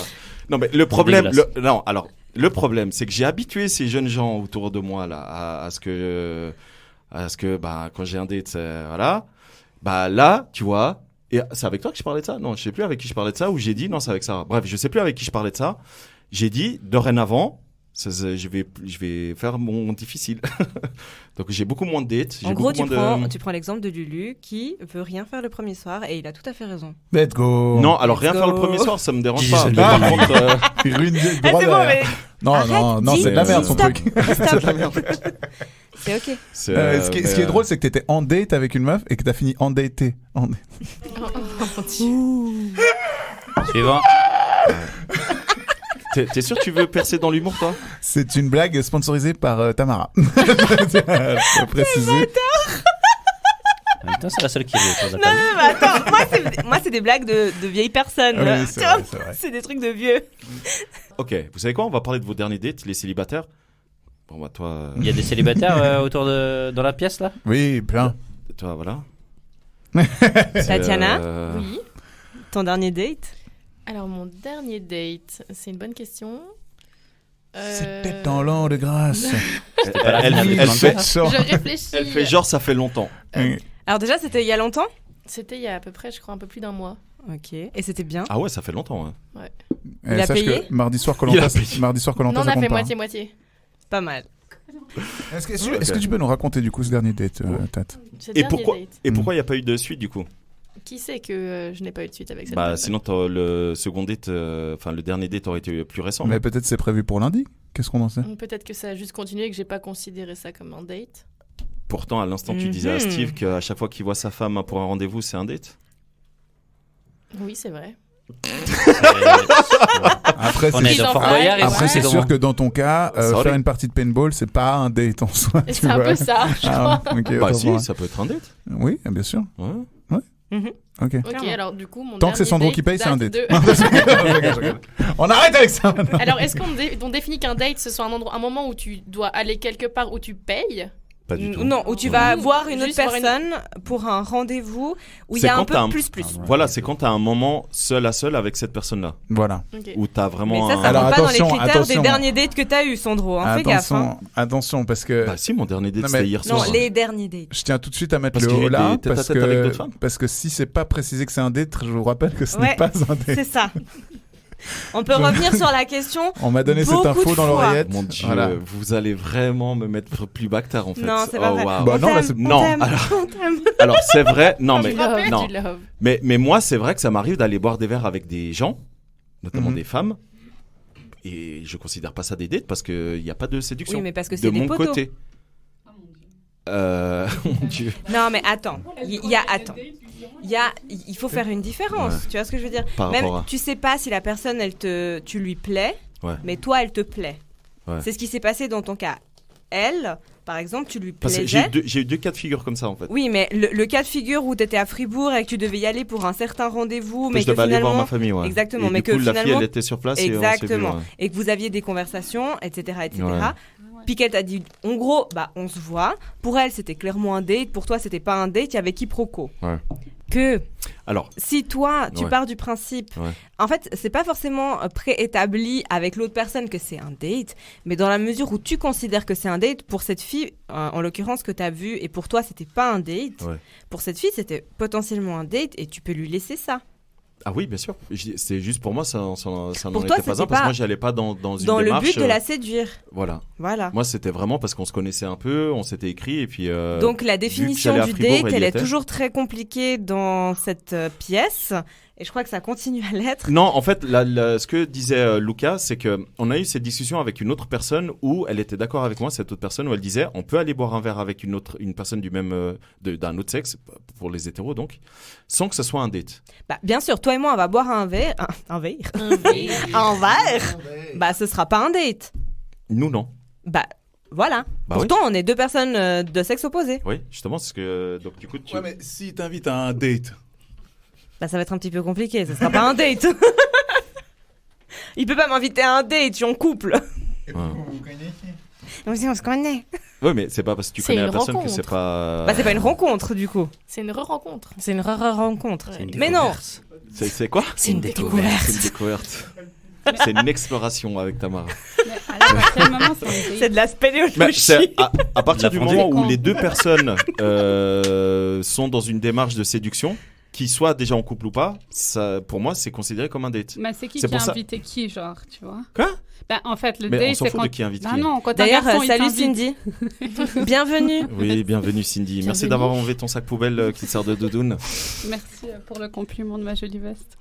Non, mais le problème, dégueulasse. le problème, c'est que j'ai habitué ces jeunes gens autour de moi là à ce que bah quand j'ai un date, voilà, bah là, tu vois, et c'est avec toi que je parlais de ça. Non, je sais plus avec qui je parlais de ça ou j'ai dit non, c'est avec ça. Bref, je sais plus avec qui je parlais de ça. J'ai dit dorénavant, je vais faire mon difficile. Donc j'ai beaucoup moins de dates. En gros, tu prends l'exemple de Lulu qui veut rien faire le premier soir et il a tout à fait raison. Let's go. Non, alors Let's rien faire le go. premier soir, ça me dérange Dis pas. ça, Mais par Lulu. contre, Il ruine le C'est droit bon, derrière. mais Non, c'est de la merde son stop. truc. Stop. de la merde. C'est ok. Ce qui est drôle, c'est que t'étais en date avec une meuf et que t'as fini en daté. Suivant. T'es sûr que tu veux percer dans l'humour, toi? C'est une blague sponsorisée par Tamara. Je préciser. En même temps, c'est la seule qui rit autour de la Non, table. non, mais attends, moi c'est des blagues de vieilles personnes. Oui, c'est Tu vois, vrai, c'est vrai. c'est des trucs de vieux. Ok, vous savez quoi? On va parler de vos derniers dates, les célibataires. Bon, bah, toi, Il y a des célibataires autour dans la pièce là. Oui, plein. toi voilà. Tatiana, Oui. ton dernier date? Alors, mon dernier date, c'est une bonne question. C'était dans l'an de grâce. C'était pas la Elle- finale de elle Koh-Lanta. fait- Je réfléchis. Elle fait genre, ça fait longtemps. Alors déjà, c'était il y a longtemps? C'était il y a à peu près, je crois, un peu plus d'un mois. Ok. Et c'était bien? Ah ouais, ça fait longtemps. Hein. Il a Sache payé que mardi soir, Il a Koh-Lanta, payé. Non, on ça a compte fait pas. moitié-moitié. Pas mal. Est-ce que tu peux nous raconter du coup ce dernier date, Tat? Ce Et dernier pourquoi date. il n'y a pas eu de suite du coup? Qui sait que je n'ai pas eu de suite avec cette Bah, personne. sinon, le second date, enfin le dernier date aurait été plus récent. Mais peut-être c'est prévu pour lundi. Qu'est-ce qu'on en sait? Peut-être que ça a juste continué et que j'ai pas considéré ça comme un date. Pourtant, à l'instant, tu disais à Steve qu'à chaque fois qu'il voit sa femme pour un rendez-vous, c'est un date. Oui, c'est vrai. Après, On est c'est dans Fort Boyard et après, c'est c'est sûr que dans ton cas, Sorry. faire une partie de paintball, c'est pas un date en soi. Et tu c'est un vois. peu ça, je crois. Ok, Bah autant si, pour moi. ça peut être un date. Oui, bien sûr. Ouais. Ok. Ok, Clairement. alors du coup, mon Tant que c'est dernier Sandro qui paye, c'est un date date. de- On arrête avec ça maintenant. Alors, est-ce qu'on définit qu'un date, ce soit un moment où tu dois aller quelque part où tu payes? Pas du tout. Non, où tu vas Ou voir une autre juste voir une- personne pour un rendez-vous où il y C'est a un quand peu t'as un- plus. Voilà, c'est quand t'as un moment seul à seul avec cette personne-là. Voilà. Ok. Où t'as Mais vraiment ça, un... ça Alors, rentre pas dans les attention, critères attention. des derniers dates que t'as eu, Sandro. Hein. Fais gaffe. Hein. Attention, parce que Bah si, mon dernier date, Non, mais- c'était hier Non, soir. les derniers dates. je tiens tout de suite à mettre Parce le qu'il y a haut eu là, des tête-à-tête avec d'autres femmes. parce que si c'est pas précisé que c'est un date, je vous rappelle que ce Ouais, n'est pas un date. C'est ça. On peut revenir sur la question. On m'a donné cette Beaucoup info de dans fois. l'oreillette. Mon Dieu, Voilà. vous allez vraiment me mettre plus bactère en fait. Non, c'est pas Oh, vrai. waouh. Bah On non, là, t'aime, c'est- on Non, t'aime, alors- on t'aime. Alors c'est vrai, non Du mais love, non. du love. Mais moi, c'est vrai que ça m'arrive d'aller boire des verres avec des gens, notamment Mhm. des femmes, et je considère pas ça des dates parce qu'il n'y a pas de séduction Oui, mais parce que de c'est des mon potos. côté. Mon Dieu. Non, mais attends. Il faut faire une différence. Ouais. Tu vois ce que je veux dire? Par Même, rapport à- tu sais pas si la personne, tu lui plais, Ouais. mais toi, elle te plaît. Ouais. C'est ce qui s'est passé dans ton cas. elle, par exemple, tu lui Parce que plaisais. j'ai eu 2 cas de figure comme ça en fait. Oui, mais le cas de figure où tu étais à Fribourg et que tu devais y aller pour un certain rendez-vous, mais je que devais aller finalement... voir ma famille, ouais. Exactement, Et mais du que coup, la finalement... fille, elle était sur place Exactement. et on s'est vu, ouais. Et que vous aviez des conversations, etc., etc. Ouais. Puis qu'elle t'a dit, en gros, on se voit. Pour elle, c'était clairement un date. Pour toi, c'était pas un date. Il y avait quiproquo. Ouais. Que Alors, si toi, tu ouais. pars du principe, Ouais. en fait, c'est pas forcément préétabli avec l'autre personne que c'est un date, mais dans la mesure où tu considères que c'est un date, pour cette fille, en l'occurrence que tu as vu, et pour toi, c'était pas un date, ouais. pour cette fille, c'était potentiellement un date, et tu peux lui laisser ça. Ah oui, bien sûr. C'est juste pour moi, ça n'en Pour était toi, pas un, c'était parce que pas moi, j'allais pas dans une dans démarche. le but de la séduire. Voilà. Voilà. Moi, c'était vraiment parce qu'on se connaissait un peu, on s'était écrit, et puis. Donc la vu que définition j'allais à du Fribourg, date, y elle est était. toujours très compliquée dans cette pièce, et je crois que ça continue à l'être. Non, en fait, ce que disait Lucas, c'est que on a eu cette discussion avec une autre personne où elle était d'accord avec moi, cette autre personne, où elle disait on peut aller boire un verre avec une personne du même d'un autre sexe, pour les hétéros donc, sans que ce soit un date. Bah, bien sûr, toi et moi, on va boire un verre. Un verre. Un verre. Bah, ce sera pas un date. Nous, non. Bah, voilà. Bah Pourtant, on est 2 personnes de sexe opposé. Oui, justement, c'est ce que. Donc, du coup, tu. Ouais, mais si t'invites à un date. Bah, ça va être un petit peu compliqué. Ce sera pas un date. Il peut pas m'inviter à un date, je suis en couple. Ouais. On se connaît. Oui, mais c'est pas parce que tu C'est connais la une personne que rencontre. c'est pas. Bah, c'est pas une rencontre, du coup. C'est une re-rencontre. C'est une rencontre. C'est une Mais non. découverte. C'est quoi? C'est une découverte. C'est une découverte. C'est une exploration avec Tamara. Mais alors, à quel moment c'est un date C'est de la spéléologie. Mais c'est à partir du La moment où fondée. les 2 personnes sont dans une démarche de séduction, qu'ils soient déjà en couple ou pas, ça, pour moi, c'est considéré comme un date. Mais c'est qui C'est qui a pour ça- invité qui, genre, tu vois? Quoi? Ben, en fait, le Mais date, on s'en c'est fout quand... de qui invite Bah qui. non, quand un D'ailleurs, garçon, il salut t'invite- Cindy. Bienvenue. Oui, bienvenue Cindy. Merci Bienvenue. d'avoir enlevé ton sac poubelle qui sert de doudoune. Merci pour le compliment de ma jolie veste.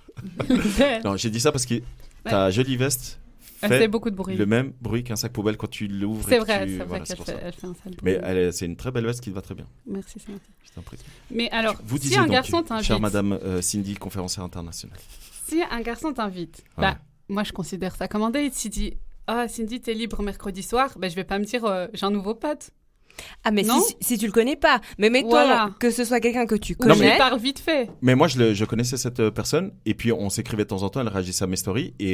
Non, j'ai dit ça parce que ta jolie veste Elle fait fait beaucoup de bruit. le même bruit qu'un sac poubelle quand tu l'ouvres. C'est et que vrai, tu- c'est vrai voilà, qu'elle pour fait, ça. elle fait un sale bruit. Mais c'est une très belle veste qui te va très bien. Merci, c'est gentil. Je t'en prie. Mais alors, Vous si disiez un donc, garçon t'invite, chère Madame Cindy, conférencière internationale. si un garçon t'invite, Ouais. bah, moi je considère ça comme un date. S'il dit, ah Cindy, t'es libre mercredi soir, ben je vais pas me dire, j'ai un nouveau pote. Ah, mais Non. si tu le connais pas. Mais mettons Voilà. que ce soit quelqu'un que tu Ou je connais. lui parle vite fait. Mais moi, je connaissais cette personne, et puis on s'écrivait de temps en temps, elle réagissait à mes stories, et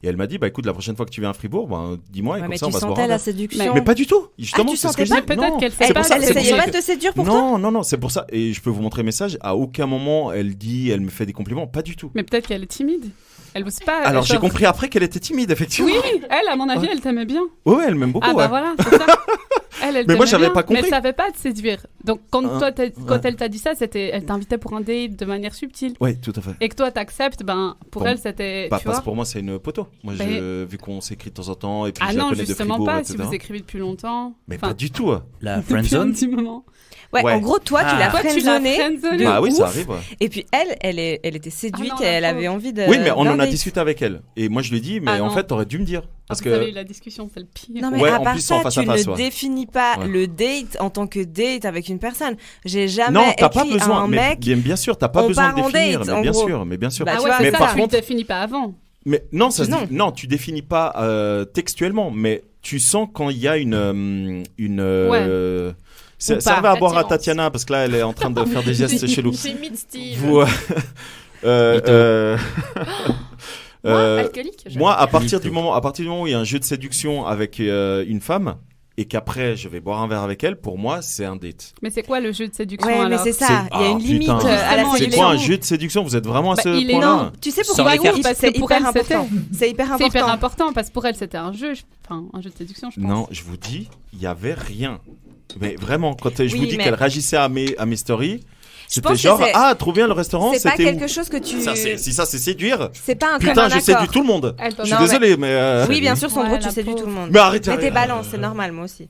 elle m'a dit, bah écoute, la prochaine fois que tu viens à Fribourg, ben, dis-moi, et Ouais, comme mais ça, on tu va se boire sentais un la verre. séduction. Mais pas du tout, justement, tu c'est ce que sentais je pas dis. Peut-être Non. qu'elle fait C'est pas pour ça- Elle c'est pour essayait ça pas que- de te séduire pour toi. Non, c'est pour ça, et je peux vous montrer le message, à aucun moment elle me fait des compliments, pas du tout. Mais peut-être qu'elle est timide. Elle ose pas. Alors j'ai genre- compris après qu'elle était timide, effectivement. Oui, elle, à mon avis, elle t'aimait bien. Ouais, elle m'aime beaucoup, Ah bah ouais. voilà, c'est ça. Elle Mais moi, t'aimait j'avais bien, pas compris. Mais elle savait pas te séduire. Donc quand Hein, toi, quand ouais. elle t'a dit ça, c'était, elle t'invitait pour un date de manière subtile. Ouais, tout à fait. Et que toi t'acceptes, ben pour Bon. elle c'était, Bah, tu parce vois. que pour moi, c'est une poteau. Moi, Mais- vu qu'on s'écrit de temps en temps, et puis Ah je la non, connais de justement Fribourg, pas. etc. Si vous écrivez depuis longtemps. Mais Enfin, pas du tout. La depuis un friendzone. petit moment. Ouais, Ouais. en gros, toi, tu Ah. l'as Toi, tu l'as friendzoné friendzoné. de Bah oui, ouf. ça arrive. Ouais. Et puis elle était séduite Ah non, et elle la avait pauvre. envie de. Oui, mais on en a d'un date. discuté avec elle. Et moi, je lui ai dit, mais Ah en non. fait, t'aurais dû me dire. Parce Vous avez eu que. la discussion, c'est le pire. Non, mais Ouais, à en part plus, ça, en face tu à face, ne ouais. définis pas Ouais. le date en tant que date avec une personne. J'ai jamais Non, t'as pas écrit à besoin. un Mais mec. bien sûr, t'as pas on besoin de part en définir. date, Mais en bien gros. sûr, mais bien sûr. Bah, Ah tu ouais, vois, c'est mais ça, par tu contre, le définis pas avant. mais non, ça se Non. dit- non, tu définis pas textuellement, mais tu sens quand il y a une Ou ça pas. va à boire à Attirance. Tatiana parce que là, elle est en train de faire des gestes chelous. J'imite Steve. Vous, Moi, alcoolique j'aime. moi, à partir du Mytho. moment où il y a un jeu de séduction avec une femme et qu'après je vais boire un verre avec elle, pour moi, c'est un date. Mais c'est quoi le jeu de séduction Ouais, mais alors c'est ça. Il y a une limite putain. à la Justement, C'est il est quoi un long. jeu de séduction? Vous êtes vraiment à Bah, ce il est point-là? Non, tu sais pourquoi Sans les cartes. Parce c'est que pour hyper elle, c'était. important. C'est hyper C'est hyper important. important parce que pour elle c'était un jeu, enfin un jeu de séduction, je pense. Non, je vous dis, il y avait rien. Mais vraiment, quand je Oui, vous dis mais- qu'elle réagissait à mes stories, c'était pense que genre c'est- trop bien le restaurant, C'est pas c'était où? quelque chose que tu. Si ça c'est séduire. C'est pas un Putain, commun je accord. séduis tout le monde. Elle Je doit- suis Non, désolé, mais. Oui, bien sûr, Ouais, Sandro, tu la séduis pauvre. tout le monde. Mais arrêtez. Mais t'es arrêtez. balance, c'est normal, moi aussi.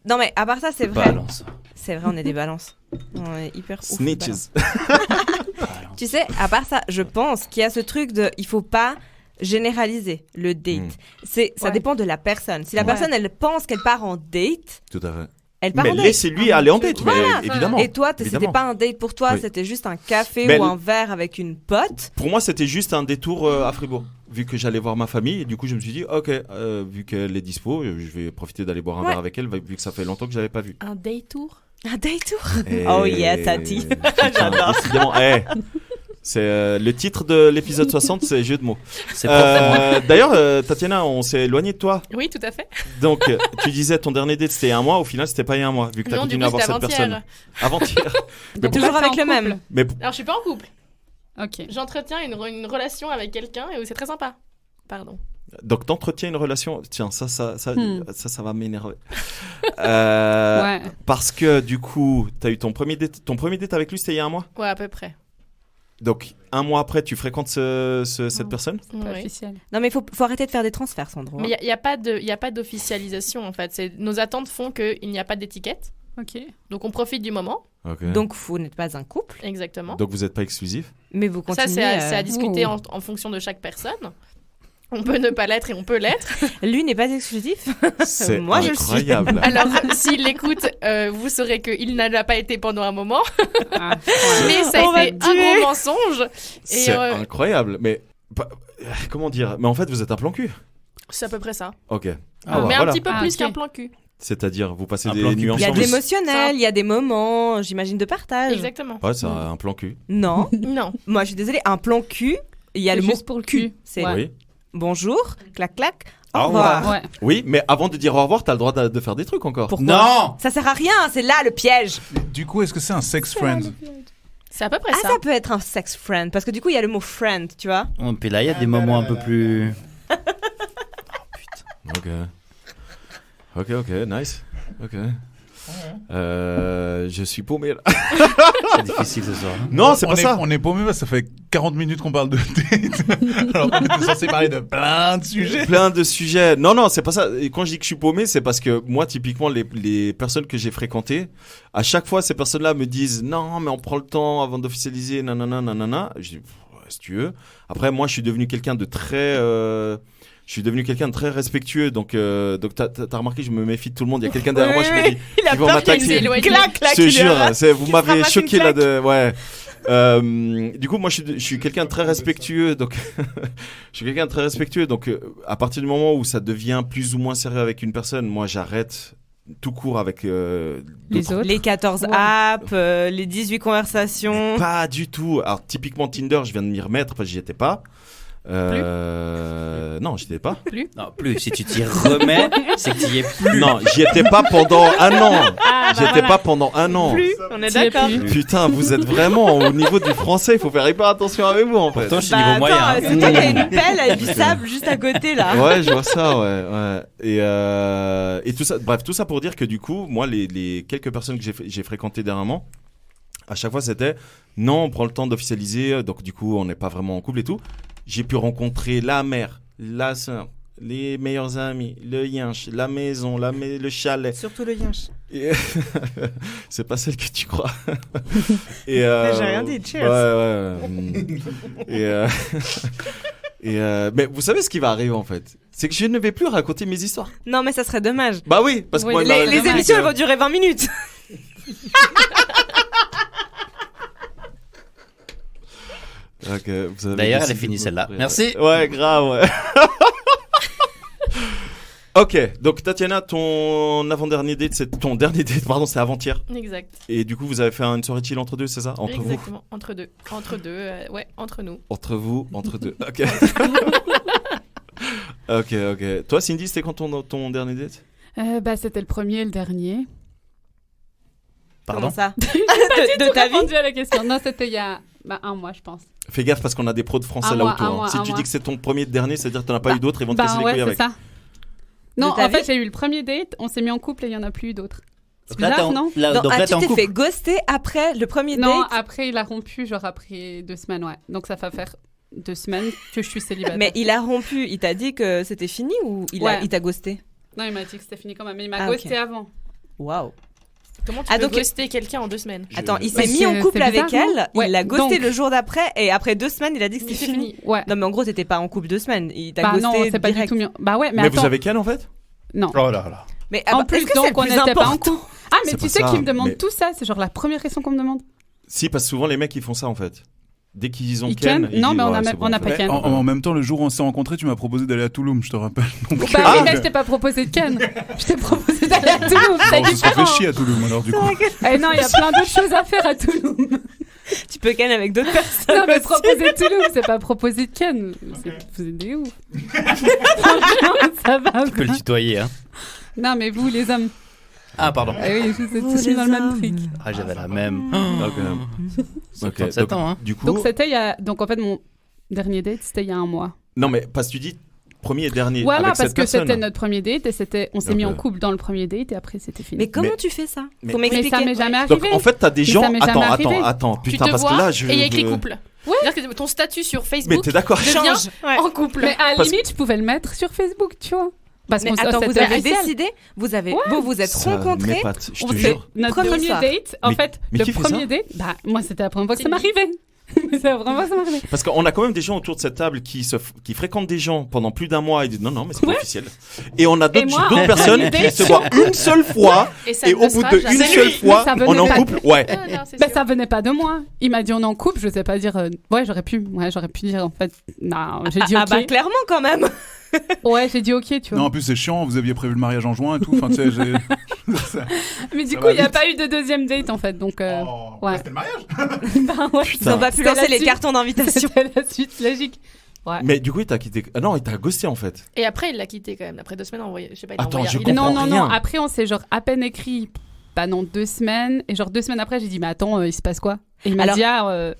Non, mais à part ça, c'est vrai. Balance. C'est vrai, on est des balances. On est hyper ouf. Snitches. Tu sais, à part ça, je pense qu'il y a ce truc de il faut pas généraliser le date. Ça Ouais. dépend de la personne. Si la Ouais. personne elle pense qu'elle part en date, Tout à fait. Elle part Mais en date. laissez-lui aller en date, Voilà. mais évidemment. Et toi, c'était évidemment. pas un date pour toi, Oui. c'était juste un café Mais ou un verre avec une pote. Pour moi, c'était juste un détour à Fribourg. Vu que j'allais voir ma famille, et du coup, je me suis dit, ok, vu qu'elle est dispo, je vais profiter d'aller boire un verre avec elle, vu que ça fait longtemps que je l'avais pas vue. Un date tour. Un date tour. Et- Oh yeah, Tati. Putain, J'adore. décidément, c'est le titre de l'épisode 60, c'est jeu de mots. C'est profond. D'ailleurs, Tatiana, on s'est éloigné de toi. Oui, tout à fait. Donc, tu disais ton dernier date c'était il y a un mois. Au final, c'était pas il y a un mois, vu que tu as Non, du continué à coup, avoir cette c'était personne. Avant-hier. Donc, Toujours toi, t'es avec en le couple. même. Mais Alors, je suis pas en couple. Ok. J'entretiens une relation avec quelqu'un et c'est très sympa. Pardon. donc, t'entretiens une relation. Tiens, ça va m'énerver. Ouais. Parce que du coup, t'as eu ton premier date. Ton premier date avec lui, c'était il y a un mois. Ouais, à peu près. Donc, un mois après, tu fréquentes cette personne. Pas Oui. officiel. Non, mais il faut arrêter de faire des transferts, Sandro. Mais il n'y a pas d'officialisation en fait. Nos attentes font qu'il n'y a pas d'étiquette. Ok. Donc on profite du moment. Ok. Donc, vous n'êtes pas un couple, Exactement. Donc, vous n'êtes pas exclusif. mais vous Ça, continuez. c'est à discuter Ouh. en fonction de chaque personne. On peut ne pas l'être et on peut l'être. Lui n'est pas exclusif. C'est Moi, je le suis. incroyable. Alors, s'il l'écoute, vous saurez qu'il n'a pas été pendant un moment. Ah, Mais ça On a va été te un tuer. gros mensonge. Et C'est incroyable. Mais comment dire. Mais en fait, vous êtes un plan cul. c'est à peu près ça. Ok. Mais voilà. un petit peu Ah, plus ok. qu'un plan cul. C'est-à-dire, vous passez Un des plan cul. nuits Il y a ensemble. de l'émotionnel, il y a des moments, j'imagine, de partage. Exactement. Ouais, c'est un plan cul. Non. Non. Moi, je suis désolée, un plan cul, il y a C'est le mot juste pour le cul. C'est Ouais. Oui. bonjour, clac, clac, au Au revoir. revoir. Ouais. Oui, mais avant de dire au revoir, t'as le droit de faire des trucs encore. Pourquoi Non. Ça sert à rien, c'est là le piège. Du coup, est-ce que c'est un sex friend? C'est à peu près Ah, ça. ça peut être un sex friend, parce que du coup, il y a le mot friend, tu vois. Oh, puis là, il y a des moments un peu plus. Ok, nice. Ok. Je suis paumé là. C'est difficile ce soir. Non, c'est pas on ça. On est paumé parce que ça fait 40 minutes qu'on parle de date. Alors qu'on était censé parler de plein de sujets. Plein de sujets. Non, c'est pas ça. Et quand je dis que je suis paumé, c'est parce que moi, typiquement, les personnes que j'ai fréquentées, à chaque fois, ces personnes-là me disent non, mais on prend le temps avant d'officialiser, nanana. Je dis, ouais, si tu veux. Après, moi, je suis devenu quelqu'un de très. Je suis devenu quelqu'un de très respectueux, donc t'as remarqué, je me méfie de tout le monde. Il y a quelqu'un derrière moi, je me dis, Il a ils vont peur qu'il m'attaquer. nous éloigne. clac, clac, Je te il jure, aura- vous qu'il m'avez frappe une choqué là claque. de, ouais. Du coup, moi, je suis quelqu'un de très respectueux, donc je suis quelqu'un de très respectueux, donc à partir du moment où ça devient plus ou moins sérieux avec une personne, moi, j'arrête tout court avec Les d'autres. autres. Les 14 Ouais. apps, les 18 conversations. Pas du tout. Alors typiquement Tinder, je viens de m'y remettre parce que j'y étais pas. Non, j'y étais pas. Non, plus. Si tu t'y remets, c'est que tu y es plus. Non, j'y étais pas pendant un an. Ah, J'y étais pas pendant un an. Plus, on est Tu y es d'accord. plus. Putain, vous êtes vraiment au niveau du français. Il faut faire hyper attention avec vous en fait. Pourtant, je suis Bah, niveau attends, moyen. hein. c'est toi qui as une pelle avec du sable juste à côté là. Ouais, je vois ça, ouais. Et tout ça, bref, tout ça pour dire que du coup, moi, les quelques personnes que j'ai fréquentées dernièrement, à chaque fois, c'était non, on prend le temps d'officialiser, donc du coup, on n'est pas vraiment en couple et tout. J'ai pu rencontrer la mère, la sœur, les meilleurs amis, le yinche, la maison, le chalet. Surtout le yinche. Et- C'est pas celle que tu crois. Et J'ai rien dit, cheers. Mais vous savez ce qui va arriver en fait, c'est que je ne vais plus raconter mes histoires. Non, mais ça serait dommage. Bah oui, parce que Oui, moi, il m'arrive Les des émissions, elles trucs, vont durer 20 minutes. Ok, vous avez D'ailleurs, elle décidé est finie de celle-là. m'offrir. Merci. Ouais, grave, ouais. Ok, donc Tatiana, ton avant-dernier date, ton dernier date, pardon, c'est avant-hier. Exact. Et du coup, vous avez fait une soirée chill entre deux, c'est ça? Entre vous? Exactement. Entre deux. Ouais, entre nous. Entre vous, entre deux. Ok. Ok. Toi, Cindy, c'était quand ton dernier date? Bah, c'était le premier et le dernier. Pardon. Comment ça? J'ai De ta vie? répondu à la question. Non, c'était il y a un mois, je pense. Fais gaffe parce qu'on a des pros de français Un là mois, autour. un hein. mois, Si un tu mois. dis que c'est ton premier et dernier, c'est-à-dire que t'en as pas eu d'autres, ils vont te casser les ouais, couilles c'est avec. ça. Non, ta en fait, vie j'ai eu le premier date, on s'est mis en couple et il n'y en a plus eu d'autres. C'est Donc là, bizarre, t'es en- non? là, Donc, donc là, tu t'es en t'es couple. fait ghoster après le premier Non, date? après, il a rompu, genre après 2 semaines, ouais. Donc ça va faire 2 semaines que je suis célibataire. Mais il a rompu, il t'a dit que c'était fini ou il t'a ghosté? Non, il m'a dit que c'était fini quand même, mais il m'a Ah, ghosté ok. avant. Waouh. Comment tu Ah, peux donc- ghoster quelqu'un en 2 semaines? Attends, il Bah, s'est mis en c'est couple avec bizarre, non? elle, Ouais, il l'a ghosté donc- le jour d'après et après 2 semaines, il a dit que C'est c'était fini. Ouais. Non, mais en gros, t'étais pas en couple 2 semaines, il t'a Bah ghosté non, c'est pas direct. du tout mieux. Bah ouais, mais Mais attends. vous avez quel en fait? Non. Oh là là. Mais En est-ce plus, que c'est donc, le on plus n'était pas en important? couple. Ah, mais C'est tu pas sais ça, qu'ils me demandent mais- tout ça. C'est genre la première question qu'on me demande. Si, parce que souvent les mecs ils font ça en fait. Dès qu'ils ont Ils Ken, ken. ils Non, disent, mais on a ouais, même- c'est bon, on n'a en pas fait. Ken. En même temps, le jour où on s'est rencontrés, tu m'as proposé d'aller à Touloum, je te rappelle. Donc, Bah oui, mais je t'ai pas proposé de Ken. Je t'ai proposé d'aller à Toulouse. C'est on se serait fait différent. chier à Touloum alors du coup. Eh non, il y a plein d'autres choses à faire à Toulouse. Tu peux ken avec d'autres personnes. Non, mais aussi. proposer Toulouse, c'est pas proposer de Ken. Vous êtes des ouf. Franchement, ça va. Tu peux le tutoyer, hein. Non, mais vous, les hommes. Ah, pardon. Eh oui, vous êtes tous mis dans le même truc. Ah, j'avais la même. Ok, 37 donc, ans, hein. Du coup, Donc, c'était il y a. Donc, en fait, mon dernier date, c'était il y a un mois. non mais parce que tu dis premier et dernier Voilà, avec parce cette que personne. c'était notre premier date et c'était, on s'est mis en Ok. couple dans le premier date et après c'était fini. Mais comment Mais- tu fais ça? mais- Faut Mais m'expliquer. ça m'est jamais arrivé. Donc en fait t'as des Mais gens. ça m'est jamais arrivé. Attends, Tu putain te parce vois que là je. et il y a écrit couple. Ouais. C'est-à-dire que ton statut sur Mais Facebook t'es d'accord. devient Ouais. en couple. Mais à la Parce- limite, je pouvais le mettre sur Facebook, tu vois. Parce Mais qu'on attends, vous c'était avez officiel. décidé, vous avez, Ouais. vous vous êtes Ça rencontrés. m'épate, je On te fait jure. notre Premier premier soir. date. En Mais- fait, mais le qui fait premier ça date, bah moi c'était la première fois que C'est ça m'arrivait. C'est la première fois que ça m'arrivait. Parce qu'on a quand même des gens autour de cette table qui fréquentent des gens pendant plus d'un mois et disent non mais c'est pas officiel. Et on a Et moi, d'autres en personnes premier qui date- se voient une seule fois Et ça et ne au bout sera d'une jamais seule lui. fois Mais ça on est en venait pas- couple. Ouais. Ah, non, c'est Ben, sûr. ça venait pas de moi. Il m'a dit on est en couple, je sais pas dire. Ouais, j'aurais pu dire en fait. Non, j'ai dit Ah ok. bah clairement quand même. Ouais, j'ai dit ok, tu vois. Non, en plus c'est chiant, vous aviez prévu le mariage en juin et tout. Enfin, tu sais, j'ai. Mais du Ça coup, va il n'y a vite. pas eu de deuxième date en fait, donc. Oh, ouais. c'était le mariage. Ben ouais. Ils ont pas pu C'était lancer la les suite. cartons d'invitation. C'était la suite logique. Ouais. Mais du coup il t'a quitté. Ah non il t'a ghosté en fait. Et après, il l'a quitté quand même. Après 2 semaines, envoyé. Je sais pas, il a Attends, envoyé. je il a- comprends Non, rien. Après, on s'est genre à peine écrit. Bah non, 2 semaines. Et genre 2 semaines après, j'ai dit, mais attends, il se passe quoi? Et il m'a Alors- dit,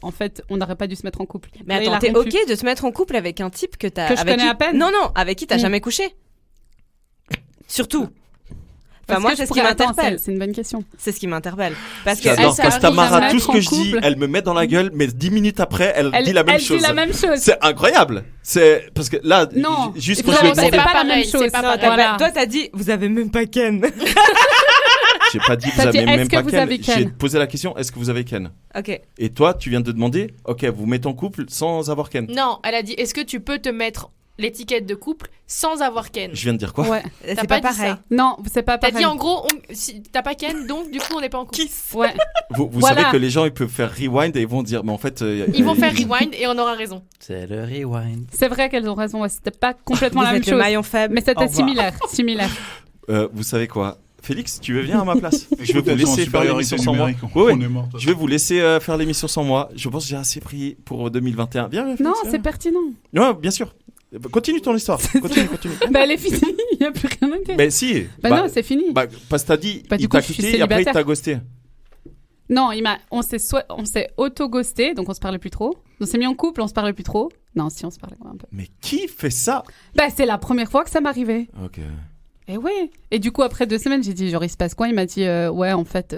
en fait, on n'aurait pas dû se mettre en couple. Mais Ouais, il attends, a t'es rompu. ok de te mettre en couple avec un type que t'as. Que je avec connais qui- à peine. Non, non, avec qui t'as Mm. jamais couché. Surtout. Parce moi, que c'est je ce qui pourrais- attends, m'interpelle. C'est une bonne question. C'est ce qui m'interpelle. Parce que J'adore ça parce que arrive à Tamara mettre tout ce en que je dis couple. elle me met dans la gueule mais 10 minutes après elle dit la même elle chose. dit la même chose. C'est incroyable. C'est parce que là Non, juste vous quand je avez lui ai pas- demandé- c'est pas la pareil, même c'est chose. pas Non, pareil. voilà. toi, t'as dit, vous avez même pas Ken. j'ai pas dit vous T'as dit, avez même est-ce que pas vous Ken. avez Ken J'ai posé la question est-ce que vous avez Ken. Ok. Et toi, tu viens de demander, ok, vous mettez en couple sans avoir Ken. Non, elle a dit est-ce que tu peux te mettre l'étiquette de couple sans avoir Ken? Je viens de dire quoi? Ouais. C'est T'as pas pas dit pareil. ça. Non, c'est pas T'as pareil. dit en gros, si t'as pas Ken, donc du coup on n'est pas en couple. Ouais. Vous Voilà. savez que les gens ils peuvent faire rewind et ils vont dire, mais en fait. Ils vont faire rewind et on aura raison. C'est le rewind. C'est vrai qu'elles ont raison. Ouais, c'était pas complètement Vous la même êtes le chose. maillon faible. Mais Au c'était revoir. similaire. Vous savez quoi? Félix, tu veux venir à ma place? Je vais Écoute, vous elles sont en laisser faire supériorité l'émission sans moi. numérique, Ouais, ouais. on est mort. Je vais vous laisser faire l'émission sans moi. Je pense que j'ai assez pris pour 2021. Viens, Félix, Non, viens. c'est pertinent. Ouais, bien sûr. Continue ton histoire. Continue. Bah, elle est finie. Il n'y a plus rien à dire. Mais si. Bah non, c'est fini. Bah, parce que t'as dit, Bah, du il coup, t'a je suis quitté et après il célibataire. t'a ghosté. Non, on s'est auto-ghosté, donc on se parlait plus trop. On s'est mis en couple, on se parlait plus trop. Non, si, on se parlait quand même un peu. Mais qui fait ça? Bah, c'est la première fois que ça m'arrivait. Ok. Et ouais. Et du coup, après 2 semaines, j'ai dit, genre, il se passe quoi? Il m'a dit, ouais, en fait,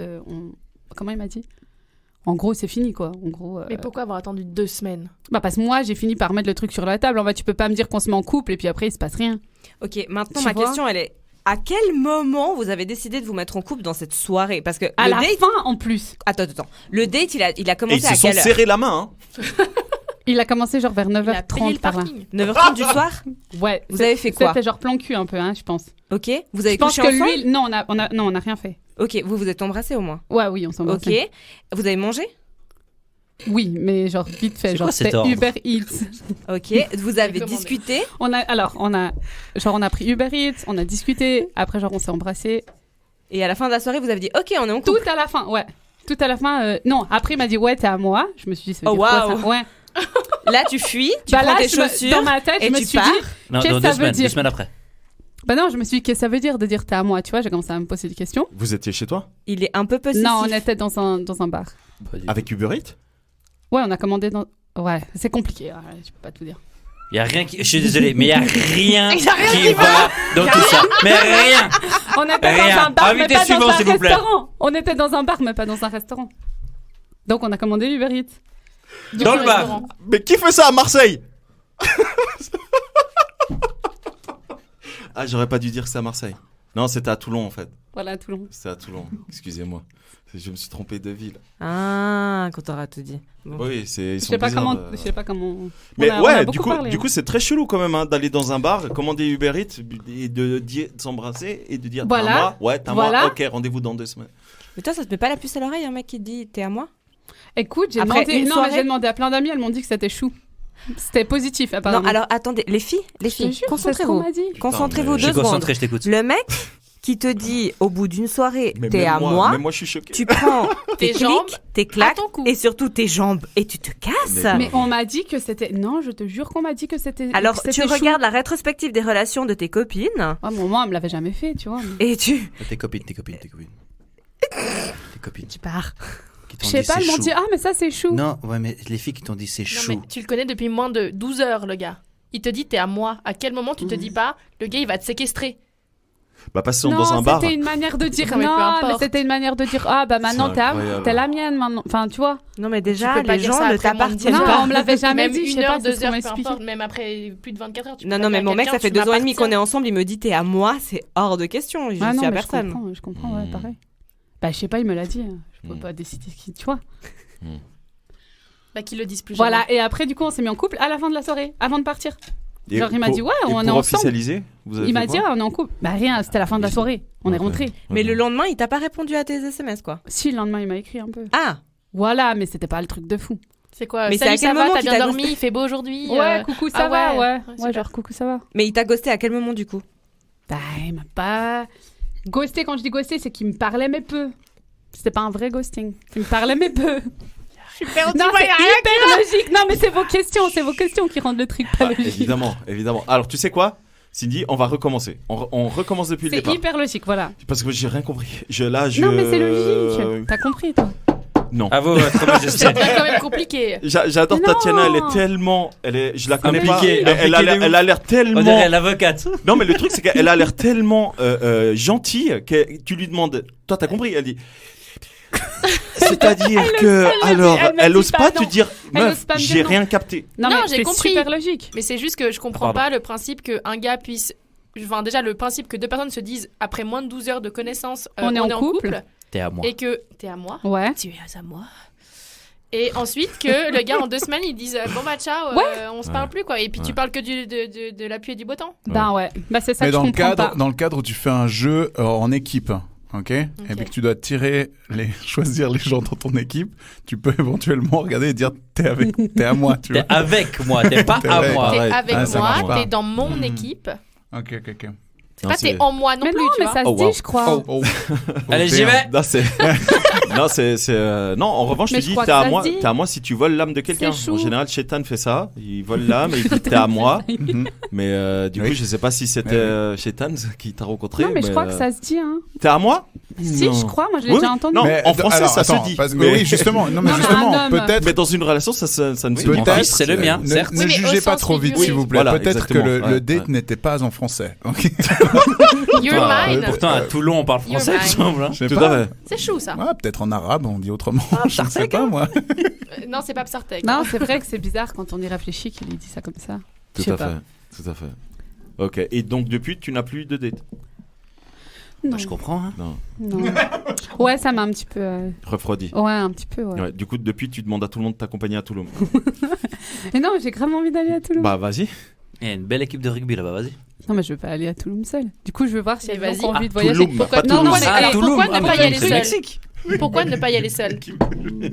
comment il m'a dit? En gros, c'est fini, quoi. En gros. Mais pourquoi avoir attendu 2 semaines? Bah, parce que moi, j'ai fini par mettre le truc sur la table. En fait, tu peux pas me dire qu'on se met en couple et puis après, il se passe rien. Ok, maintenant Tu ma vois question elle est à quel moment vous avez décidé de vous mettre en couple dans cette soirée? Parce que À le la date. fin, en plus. Attends. Le date il a Et ils commencé se à sont quelle heure? serré la main, hein. Il a commencé genre vers Il a payé 9h30 le par là. parking. 9h30 du soir? Ouais. Vous avez fait quoi? C'était genre plan cul un peu, hein, je pense. Ok. Vous avez Je pense couché que ensemble? lui, non, on a rien fait. Ok. Vous vous êtes embrassés au moins? Ouais, oui, on s'en va. Ok. Vous avez mangé? Oui, mais genre vite fait, C'est genre quoi cet c'était ordre Uber Eats. Ok. Vous avez commandé. discuté? On a pris Uber Eats, on a discuté, après genre on s'est embrassé. Et à la fin de la soirée vous avez dit ok on est en Tout couple. à la fin, ouais. Tout à la fin, non, après il m'a dit ouais, t'es à moi. Je me suis dit, ça veut Oh, dire quoi waouh. ça? Ouais. Là tu fuis, tu Bah prends là, tes dans chaussures ma tête, et je me tu suis pars. dit, Non, qu'est-ce dans que ça 2 veut semaines, dire 2 semaines après. bah non, je me suis dit, qu'est-ce que ça veut dire de dire t'es à moi, tu vois, j'ai commencé à me poser des questions. Vous étiez chez toi? Il est un peu possessif. Non, on était dans un bar. Avec Uber Eats? Ouais, on a commandé dans. Ouais, c'est compliqué, ouais, je peux pas tout dire. Il y a rien qui. Je suis désolé, mais il y a rien Il y a rien qui qui va dans tout ça. Mais rien. On était Rien. dans un bar, mais Invité pas suivant, dans un s'il vous plaît. restaurant. On était dans un bar, mais pas dans un restaurant. Donc on a commandé Uber Eats. Dans le bar. restaurant. Mais qui fait ça à Marseille? Ah, j'aurais pas dû dire que c'est à Marseille. Non, c'était à Toulon en fait. Voilà, à Toulon. C'est à Toulon, excusez-moi. Je me suis trompé de ville. Ah, quand t'auras tout dit. Bon. Oui, Je sais pas comment. Mais on ouais, a du beaucoup parlé, coup, c'est très chelou quand même d'aller dans un bar, commander Uber Eats et de s'embrasser et de dire voilà. t'as moi, ouais, t'as voilà. moi, ok, rendez-vous dans 2 semaines. Mais toi, ça te met pas la puce à l'oreille, un mec qui te dit t'es à moi? Écoute, j'ai Après demandé... une Non, soirée- mais j'ai demandé à plein d'amis, elles m'ont dit que c'était chou. C'était positif, apparemment. Non, alors attendez, les filles, Je te jure, c'est ce qu'on concentrez-vous. m'a dit. Concentrez-vous Je 2 suis secondes. concentré, je t'écoute. Le mec qui te dit au bout d'une soirée Mais t'es même à moi, je suis choqué. tu prends tes Tes jambes clics, tes claques à ton cou. et surtout tes jambes et tu te casses. Mais on m'a dit que c'était... Non, je te jure qu'on m'a dit que c'était... Alors que tu c'était chou. regardes la rétrospective des relations de tes copines Ouais, mon maman, elle me l'avait jamais fait, tu vois. et tu Tes copines. Tes copines. tu pars. Qui t'ont Je sais dit, pas, c'est elles m'ont chou. dit, ah, mais ça, c'est chou. Non, ouais, mais les filles qui t'ont dit c'est Non, chou. mais tu le connais depuis moins de 12 heures, le gars. Il te dit t'es à moi. À quel moment tu te dis pas le gars il va te séquestrer? Bah, passons Non, dans un bar. c'était une manière de dire Non, mais peu non, mais importe. c'était une manière de dire ah bah maintenant C'est incroyable. t'es la mienne maintenant. Enfin, tu vois. Non mais Tu déjà peux pas les dire gens ça ne après moins de t'appartiennent 12 Non, pas. on me l'avait jamais Même dit. Je sais 1 pas, heure, c'est ce 2 qu'on heures, m'a peu expliqué. importe. Même après plus de 24 heures. Tu peux Non pas non mais dire mon à mec quelqu'un, ça fait tu 2 ans et demi m'appartiens. qu'on est ensemble, il me dit t'es à moi, c'est hors de question, je Ah non, suis à mais personne. je comprends, ouais, pareil. Bah je sais pas, il me l'a dit. Je peux pas décider qui, tu vois. Bah qu'ils le disent plus Voilà. jamais. Et après du coup on s'est mis en couple à la fin de la soirée, avant de partir. Et Genre il m'a pour- dit ouais, et on est pour ensemble. officialiser, vous avez Il m'a fait dit quoi ah, on est en couple. Bah rien, c'était la fin de la soirée. On est Ok. rentrés. Mais le lendemain, il t'a pas répondu à tes SMS quoi. Si le lendemain il m'a écrit un peu. Ah, Voilà, mais c'était pas le truc de fou. C'est quoi? Mais c'est Salut, à quel ça va? moment T'as qu'il bien t'a dormi? ghosté Il fait beau aujourd'hui? Ouais, coucou, ça ah va, ouais. super. Ouais, genre coucou, ça va. mais il t'a ghosté à quel moment du coup? Bah, il m'a pas ghosté. Quand je dis ghosté, c'est qu'il me parlait mais peu. C'était pas un vrai ghosting. Il me parlait mais peu. Je suis perdue. Non, c'est hyper logique. Non, mais c'est vos questions qui rendent le truc pas logique. Évidemment, évidemment. Alors, tu sais quoi, Cindy, on va recommencer. On recommence depuis le C'est départ. hyper logique, voilà. Parce que j'ai rien compris. Non, mais c'est logique. T'as compris, toi. Non. À vous, votre majesté. C'est quand même compliqué. J'adore Mais non. Tatiana, elle est tellement, je la connais Impliquée, pas. Elle a l'air On tellement. dirait l'avocate. Non, mais le truc c'est qu'elle a l'air tellement gentille que tu lui demandes. Toi, t'as compris Elle dit. C'est-à-dire que elle ose pas te dire, meuf, j'ai rien capté. Non, Non, mais j'ai c'est compris. super logique. Mais c'est juste que je comprends Pardon. pas le principe qu'un gars puisse. Enfin, déjà, le principe que 2 personnes se disent après moins de 12 heures de connaissance, On est en couple. T'es à moi. Et que t'es à moi. Ouais. Tu es à moi. Et ensuite que le gars en 2 semaines ils disent bon bah ciao, on se parle plus quoi. Et puis tu parles que de la pluie et du beau temps. Ben ouais. Bah c'est ça Mais que je comprends pas. dans le cadre où tu fais un jeu en équipe, ok, et puis que tu dois choisir les gens dans ton équipe, tu peux éventuellement regarder et dire t'es à moi, tu vois. T'es avec moi, t'es pas T'es à avec. moi. T'es Pareil. avec Ah, ça marche moi, pas. t'es dans mon équipe. Ok. C'est pas t'es en moi non Mais plus, non, tu mais vois. ça se Oh, wow. dit, je crois. Allez, j'y vais. Non, c'est. Non, en revanche, je Mais te je dis, crois t'es que à ça moi. se dit. T'es à moi si tu voles l'âme de quelqu'un. C'est chou. En général, Shaitan fait ça. Il vole l'âme et il dit t'es à moi. Mais du coup, Oui. je sais pas si c'était Shaitan qui t'a rencontré. Non, mais je crois que ça se dit, hein. T'es à moi Si, Non. je crois, moi je l'ai Oui, déjà entendu. non. Mais en français, alors, ça se attends, dit. mais oui, justement. Non, mais Non, mais justement, un homme. peut-être. Mais dans une relation, ça ne se dit Mon pas. fils, c'est le mien, Ne, certes. ne Oui, mais jugez au pas sens trop vite, figuré. s'il vous plaît. Voilà, Peut-être que exactement, le ouais, date ouais. n'était pas en français. Ok. You're mine. Pourtant, à Toulon, on parle français, You're il me semble. hein. Je sais Tout pas. à fait. C'est chou ça. Ouais, peut-être en arabe, on dit autrement. Je ne sais Psartek, pas, moi. Non, c'est pas Psartek. Non, c'est vrai que c'est bizarre quand on y réfléchit qu'il ait dit ça comme ça. Je Tout sais à pas. fait. Tout à fait. Ok. Et donc, depuis, tu n'as plus de date Non. Je comprends. Hein. Non. Ouais, ça m'a un petit peu. Refroidi. Ouais, un petit peu, ouais. Ouais, du coup, depuis, tu demandes à tout le monde de t'accompagner à Toulouse. Mais non, j'ai grave envie d'aller à Toulouse. Bah, vas-y. Il y a une belle équipe de rugby là-bas, vas-y. Non, mais je veux pas aller à Toulouse seule. Du coup, je veux voir s'il y a Mais des gens qui ont vas-y. envie de Ah, voyager. Toulouse, Pourquoi pas non, Toulouse. mais Ah, pourquoi Toulouse. ne Ah, pas y mais aller c'est le seul Mexique. Pourquoi ne pas y aller seul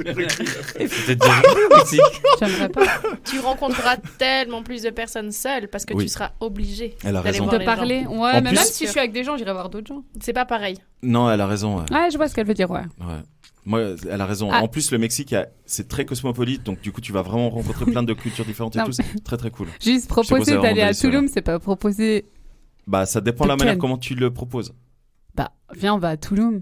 Peut-être au Mexique. J'aimerais pas. Tu rencontreras tellement plus de personnes seules parce que Oui. tu seras obligé Elle a d'aller raison. voir De les parler. gens. Ouais, En mais plus- même si je suis avec des gens, j'irai voir d'autres gens. C'est pas pareil. Non, elle a raison. Ouais. Ouais, je vois ce qu'elle veut dire, ouais. Ouais. Moi, elle a raison. Ah. En plus, le Mexique, c'est très cosmopolite, donc du coup, tu vas vraiment rencontrer plein de cultures différentes et Non. tout. C'est très très cool. Juste trouve proposer ça d'aller vraiment à délicieux, Toulouse, c'est pas proposer. Bah, ça dépend de la De manière quel comment tu le proposes. Bah, viens, on va à Toulouse.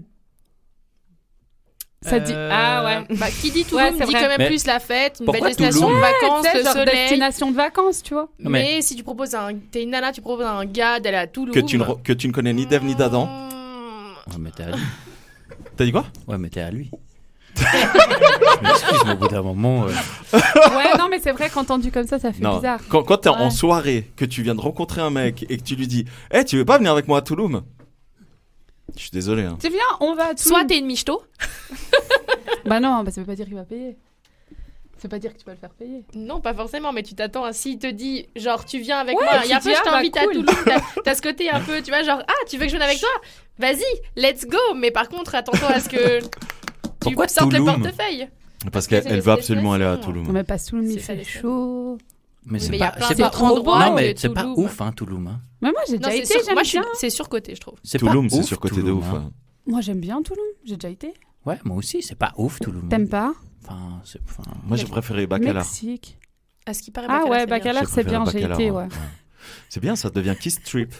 Ça dit. Ah ouais. Bah, qui dit Toulouse Ouais, c'est dit vrai. quand même Mais plus la fête, une pourquoi belle destination de Toulouse vacances, Tu sais, le genre soleil. destination de vacances, tu vois. Non, Mais mais- si tu proposes t'es une nana, tu proposes à un gars d'aller à Toulouse. Que tu ne connais ni d'Ève ni d'Adam. Ouais, mais t'es à lui. T'as dit quoi? Ouais, mais t'es à lui. Je m'excuse, mais au bout d'un moment. Ouais, non, mais c'est vrai qu'entendu comme ça fait Non. bizarre. Quand t'es en Ouais. soirée, que tu viens de rencontrer un mec et que tu lui dis tu veux pas venir avec moi à Toulouse? Je suis désolé. Hein. Tu viens, on va à Toulouse. Soit t'es une michto. Bah non, ça veut pas dire qu'il va payer. Ça veut pas dire que tu vas le faire payer. Non, pas forcément, mais tu t'attends à s'il te dit, genre, tu viens avec Ouais, moi. tu Et après, dis, je ah, t'invite bah, à cool. Toulouse. T'as ce côté un peu, tu vois, genre, tu veux que je vienne avec toi? Vas-y, let's go. Mais par contre, attends-toi à ce que tu Pourquoi sortes le Toulouse portefeuille. Parce c'est qu'elle les veut absolument aller à destinations. Toulouse. Mais pas Toulouse, il C'est fait ça, les chaud. Mais c'est Mais il y a pas, plein c'est d'autres pas endroits Non, mais de c'est pas Toulouse. ouf, hein, Toulouse. Hein. Mais moi, j'ai Non, déjà c'est été, sûr. j'aime Moi, bien. c'est surcoté, je trouve. C'est Toulouse, pas c'est ouf, surcoté de Toulouse, ouf. hein. Moi, j'aime bien Toulouse. J'ai déjà été. Ouais, moi aussi, c'est pas ouf, Toulouse. T'aimes pas? Enfin, Moi, j'ai préféré Bacalar. Mexique. À ce qui paraît, Ah ouais, c'est bien. Bacalar, c'est bien, j'ai été, ouais. C'est bien, ça devient Kiss Trip.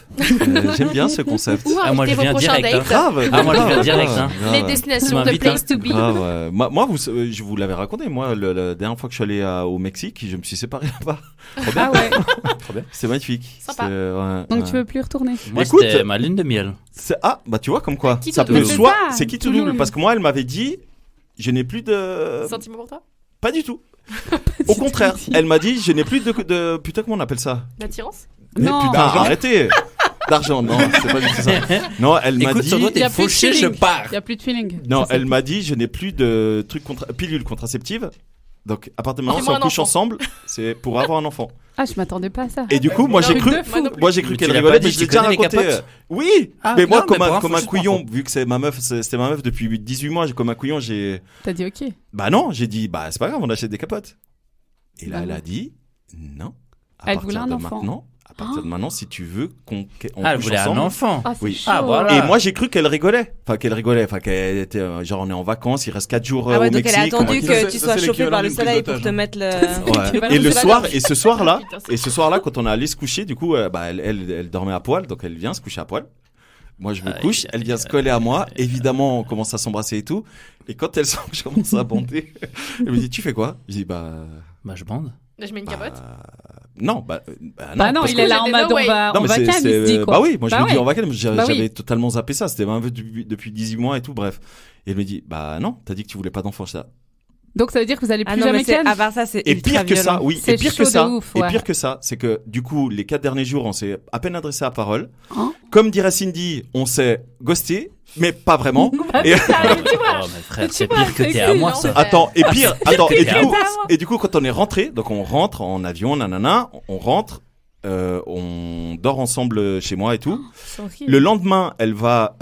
J'aime bien ce concept. Ou Ah, moi, je invitez vos viens prochains direct. Hein. dates. Grave. Ah, moi, je viens direct. Hein. grave. Les destinations de m'invites, place to be. Grave, ouais. Moi, je vous l'avais raconté. Moi, la dernière fois que je suis allé au Mexique, je me suis séparé là-bas. Trop bien. Ah ouais. Trop bien. C'est magnifique. Sympa. C'était, ouais, Donc ouais. tu veux plus y retourner? Moi, Écoute, c'était ma lune de miel. Bah tu vois comme quoi. Qui Ça te peut double. soit. C'est ça, C'est qui tout Toulouse. double? Parce que moi, elle m'avait dit, je n'ai plus de. Sentiment pour toi? Pas du tout. Au contraire, elle m'a dit, je n'ai plus de. Putain, comment on appelle ça? L'attirance? Mais Non. putain, arrêtez. D'argent, non, c'est pas du tout ça. Non, elle m'a Écoute, dit. sur toi, Il y t'es a plus de fauché, je feeling. pars. Il y a plus de feeling. Non, Ça, c'est elle tout. m'a dit, je n'ai plus de trucs pilules contraceptives. Donc, à partir de maintenant, si Fais-moi on un couche enfant. ensemble, c'est pour avoir un enfant. Ah, je m'attendais pas à ça. Et du coup, moi, j'ai Truc cru, de fou. moi, j'ai cru Mais qu'elle tu l'as rigolait, pas mais dit, je l'ai tu déjà connais les raconté. capotes Oui, Ah, mais moi, non, mais pour comme info, un je couillon, comprends. vu que c'est ma meuf, c'était ma meuf depuis 18 mois, comme un couillon, j'ai. T'as dit ok. Bah non, j'ai dit, bah c'est pas grave, on achète des capotes. Et là, Bah elle non. a dit, non. Elle voulait un enfant. À partir de maintenant, si tu veux qu'on Ah, elle couche voulait un ensemble. enfant. Ah, c'est Oui. chaud. Ah, voilà. Et moi, j'ai cru qu'elle rigolait. Enfin, qu'elle était genre, on est en vacances, il reste 4 jours Ah ouais, au donc Mexique. elle a attendu on va- que Ça, tu c'est sois chauffé l'équivalent par le d'une soleil prise pour te d'otage. mettre le. Ouais. Et ce soir-là, quand on est allé se coucher, du coup, bah, elle dormait à poil, donc elle vient se coucher à poil. Moi, je me couche, elle vient se coller à moi. Évidemment, on commence à s'embrasser et tout. Et quand elle sent que je commence à bander, elle me dit, tu fais quoi? Je dis, bah je bande. Là, je mets une capote. non, Bah non, parce il que- est là en j'ai des mode no on way. va Non, mais calme, il se dit quoi. bah oui, moi je Bah me dis ouais. on va calme. Bah oui. J'avais totalement zappé ça. C'était ma meuf depuis 18 mois et tout, bref. Et elle me dit, bah non, t'as dit que tu voulais pas d'enfant, ça. Donc ça veut dire que vous allez Ah plus non, mais jamais calme. à part ça, c'est Et ultra pire que ça, violent. oui, C'est et pire chaud que de ça, ouf, et ouais. pire que ça, c'est que du coup, les 4 derniers jours, on s'est à peine adressé à parole. Hein Comme dirait Cindy, on s'est ghosté, mais pas vraiment. Et- Oh, mais frère, c'est pire que t'es à moi, ça. Attends, et pire, Ah, c'est pire que et du coup, quand on est rentré, donc on rentre en avion, nanana, on rentre, on dort ensemble chez moi et tout. C'est horrible. Le lendemain, elle va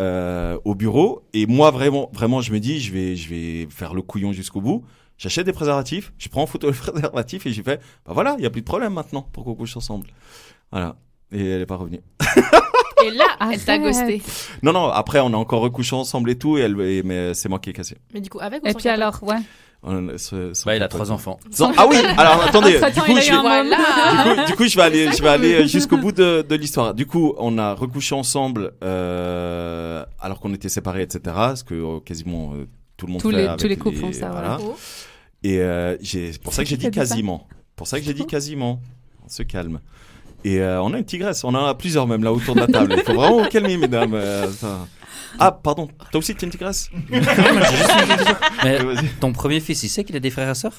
au bureau et moi vraiment, je me dis, je vais faire le couillon jusqu'au bout. J'achète des préservatifs, je prends en photo les préservatifs et j'ai fait, bah voilà, il y a plus de problème maintenant pour qu'on couche ensemble. Voilà. Et elle est pas revenue. Et là, elle t'a Arrête. ghosté. Non, après on a encore recouché ensemble et tout, mais c'est moi qui ai cassé. Mais du coup, avec ou Et sans puis capote? alors, ouais. Bah, il a 3 enfants. Ah oui, alors attendez, Entre-temps, du coup, il a eu un Voilà. du coup, je vais aller jusqu'au bout de l'histoire. Du coup, on a recouché ensemble alors qu'on était séparés, etc. Ce que quasiment tout le monde fait avec tous les couples font ça, voilà. Oh. Et c'est pour ça que j'ai dit T'as dit ça quasiment. Pour ça que j'ai dit quasiment. On se calme. Et on a une tigresse. On en a plusieurs même là autour de la table. Il faut vraiment vous calmer, mesdames. Ah, pardon. Toi aussi, t'es une tigresse? Mais Vas-y. ton premier fils, il sait qu'il a des frères et sœurs?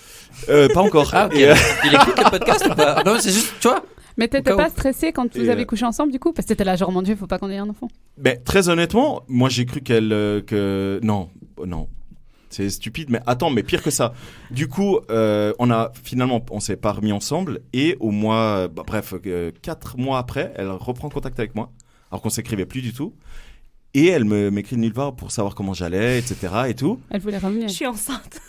Pas encore. Ah, ok. Et, Il écoute le podcast ou pas? Non, c'est juste, tu vois. Mais t'étais Au cas pas où. stressé quand vous Et, avez couché ensemble du coup? Parce que t'étais là genre mon dieu, faut pas qu'on ait un enfant. mais très honnêtement, moi j'ai cru que non. C'est stupide, mais attends, mais pire que ça. Du coup, on s'est pas remis ensemble et au mois, 4 mois après, elle reprend contact avec moi, alors qu'on s'écrivait plus du tout. Et elle m'écrit de nulle part pour savoir comment j'allais, etc. et tout. Elle voulait revenir. Je suis enceinte.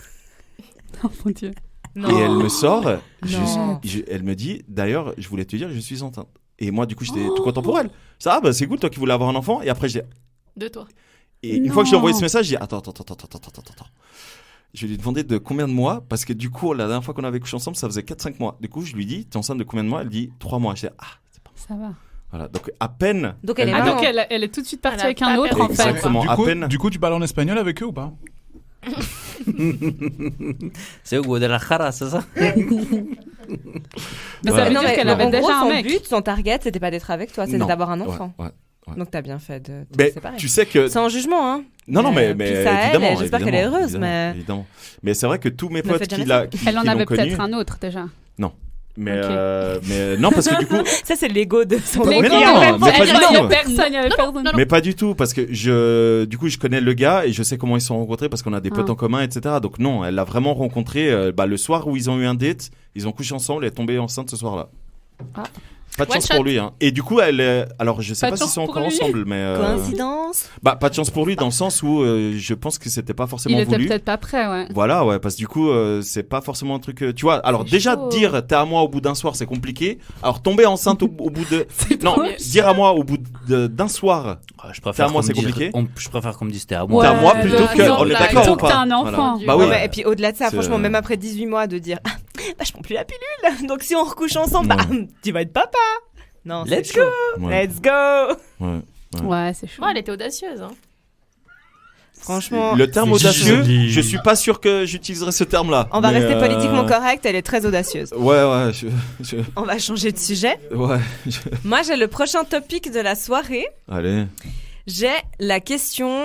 Oh mon dieu. Non. Et elle me sort, Non. elle me dit, d'ailleurs, je voulais te dire, je suis enceinte. Et moi, du coup, j'étais tout content pour elle. Ça, bah c'est cool, toi qui voulais avoir un enfant. Et après, De toi. et une Non. fois que j'ai envoyé ce message, j'ai dit attends. Je lui ai demandé de combien de mois, parce que du coup, la dernière fois qu'on avait couché ensemble, ça faisait 4-5 mois. Du coup, je lui dis, t'es enceinte de combien de mois? Elle dit 3 mois. Je dis, c'est pas Ça va. Voilà, donc à peine. Donc elle est Ah maman. donc elle est tout de suite partie Elle a avec pas un autre perdu en de fait. temps. Exactement, Du à coup, peine. du coup, tu parles en espagnol avec eux ou pas? C'est Hugo de la Jara, c'est ça? Mais ça Voilà. veut Non, dire mais qu'elle en avait gros, déjà un son mec. but, son target, c'était pas d'être avec toi, c'était Non. d'avoir un enfant. Ouais. Donc t'as bien fait de te Mais séparer. tu sais que. Sans jugement, hein. Non, mais plus à elle, évidemment. et j'espère qu'elle est heureuse, évidemment, mais- Évidemment. Mais c'est vrai que tous mes Ne potes faites qui jamais l'a. ça. qui Elle en l'ont avait connu- peut-être un autre déjà. Mais, Ok. mais non, parce que du coup. Ça, c'est l'ego de son Mais Les non, gars, mais pas du il y a tout. personne, il y avait personne. Mais pas du tout, parce que du coup, je connais le gars et je sais comment ils se sont rencontrés parce qu'on a des potes en commun, etc. Donc non, elle l'a vraiment rencontré le soir où ils ont eu un date. Ils ont couché ensemble, elle est tombée enceinte ce soir-là. Ah. Pas de One chance shot. pour lui. Hein. Et du coup, alors je sais Pas pas de s'ils chance sont pour encore lui. ensemble, mais Coïncidence. pas de chance pour lui dans le sens où je pense que c'était pas forcément Il était voulu. peut-être pas prêt, ouais. Voilà, ouais, parce que du coup, c'est pas forcément un truc. Tu vois, alors C'est déjà chaud. dire t'es à moi au bout d'un soir, c'est compliqué. Alors tomber enceinte au bout de. Non, trop dire à moi au bout d'un soir. Je préfère T'es à moi, qu'on c'est me dise- compliqué. Je préfère qu'on me dise t'es à Ouais, moi. T'es à moi plutôt bah, que. non, On est bah, d'accord plutôt ou que t'as pas un enfant. Bah oui. Ouais, et puis au-delà de ça, C'est- franchement, même après 18 mois, de dire bah, je prends plus la pilule. Donc si on recouche ensemble, bah, tu vas être papa. Non, c'est Let's chaud. Ouais. Let's go. Ouais. Ouais, c'est chaud. Ouais, elle était audacieuse. Hein. Franchement, Le terme C'est audacieux, joli. je suis pas sûr que j'utiliserai ce terme-là. on va Mais, rester politiquement correct, elle est très audacieuse. Ouais, On va changer de sujet. ouais. Moi, j'ai le prochain topic de la soirée. Allez. J'ai la question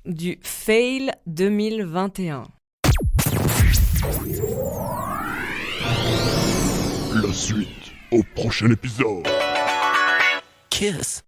du fail 2021. La suite au prochain épisode. Kiss.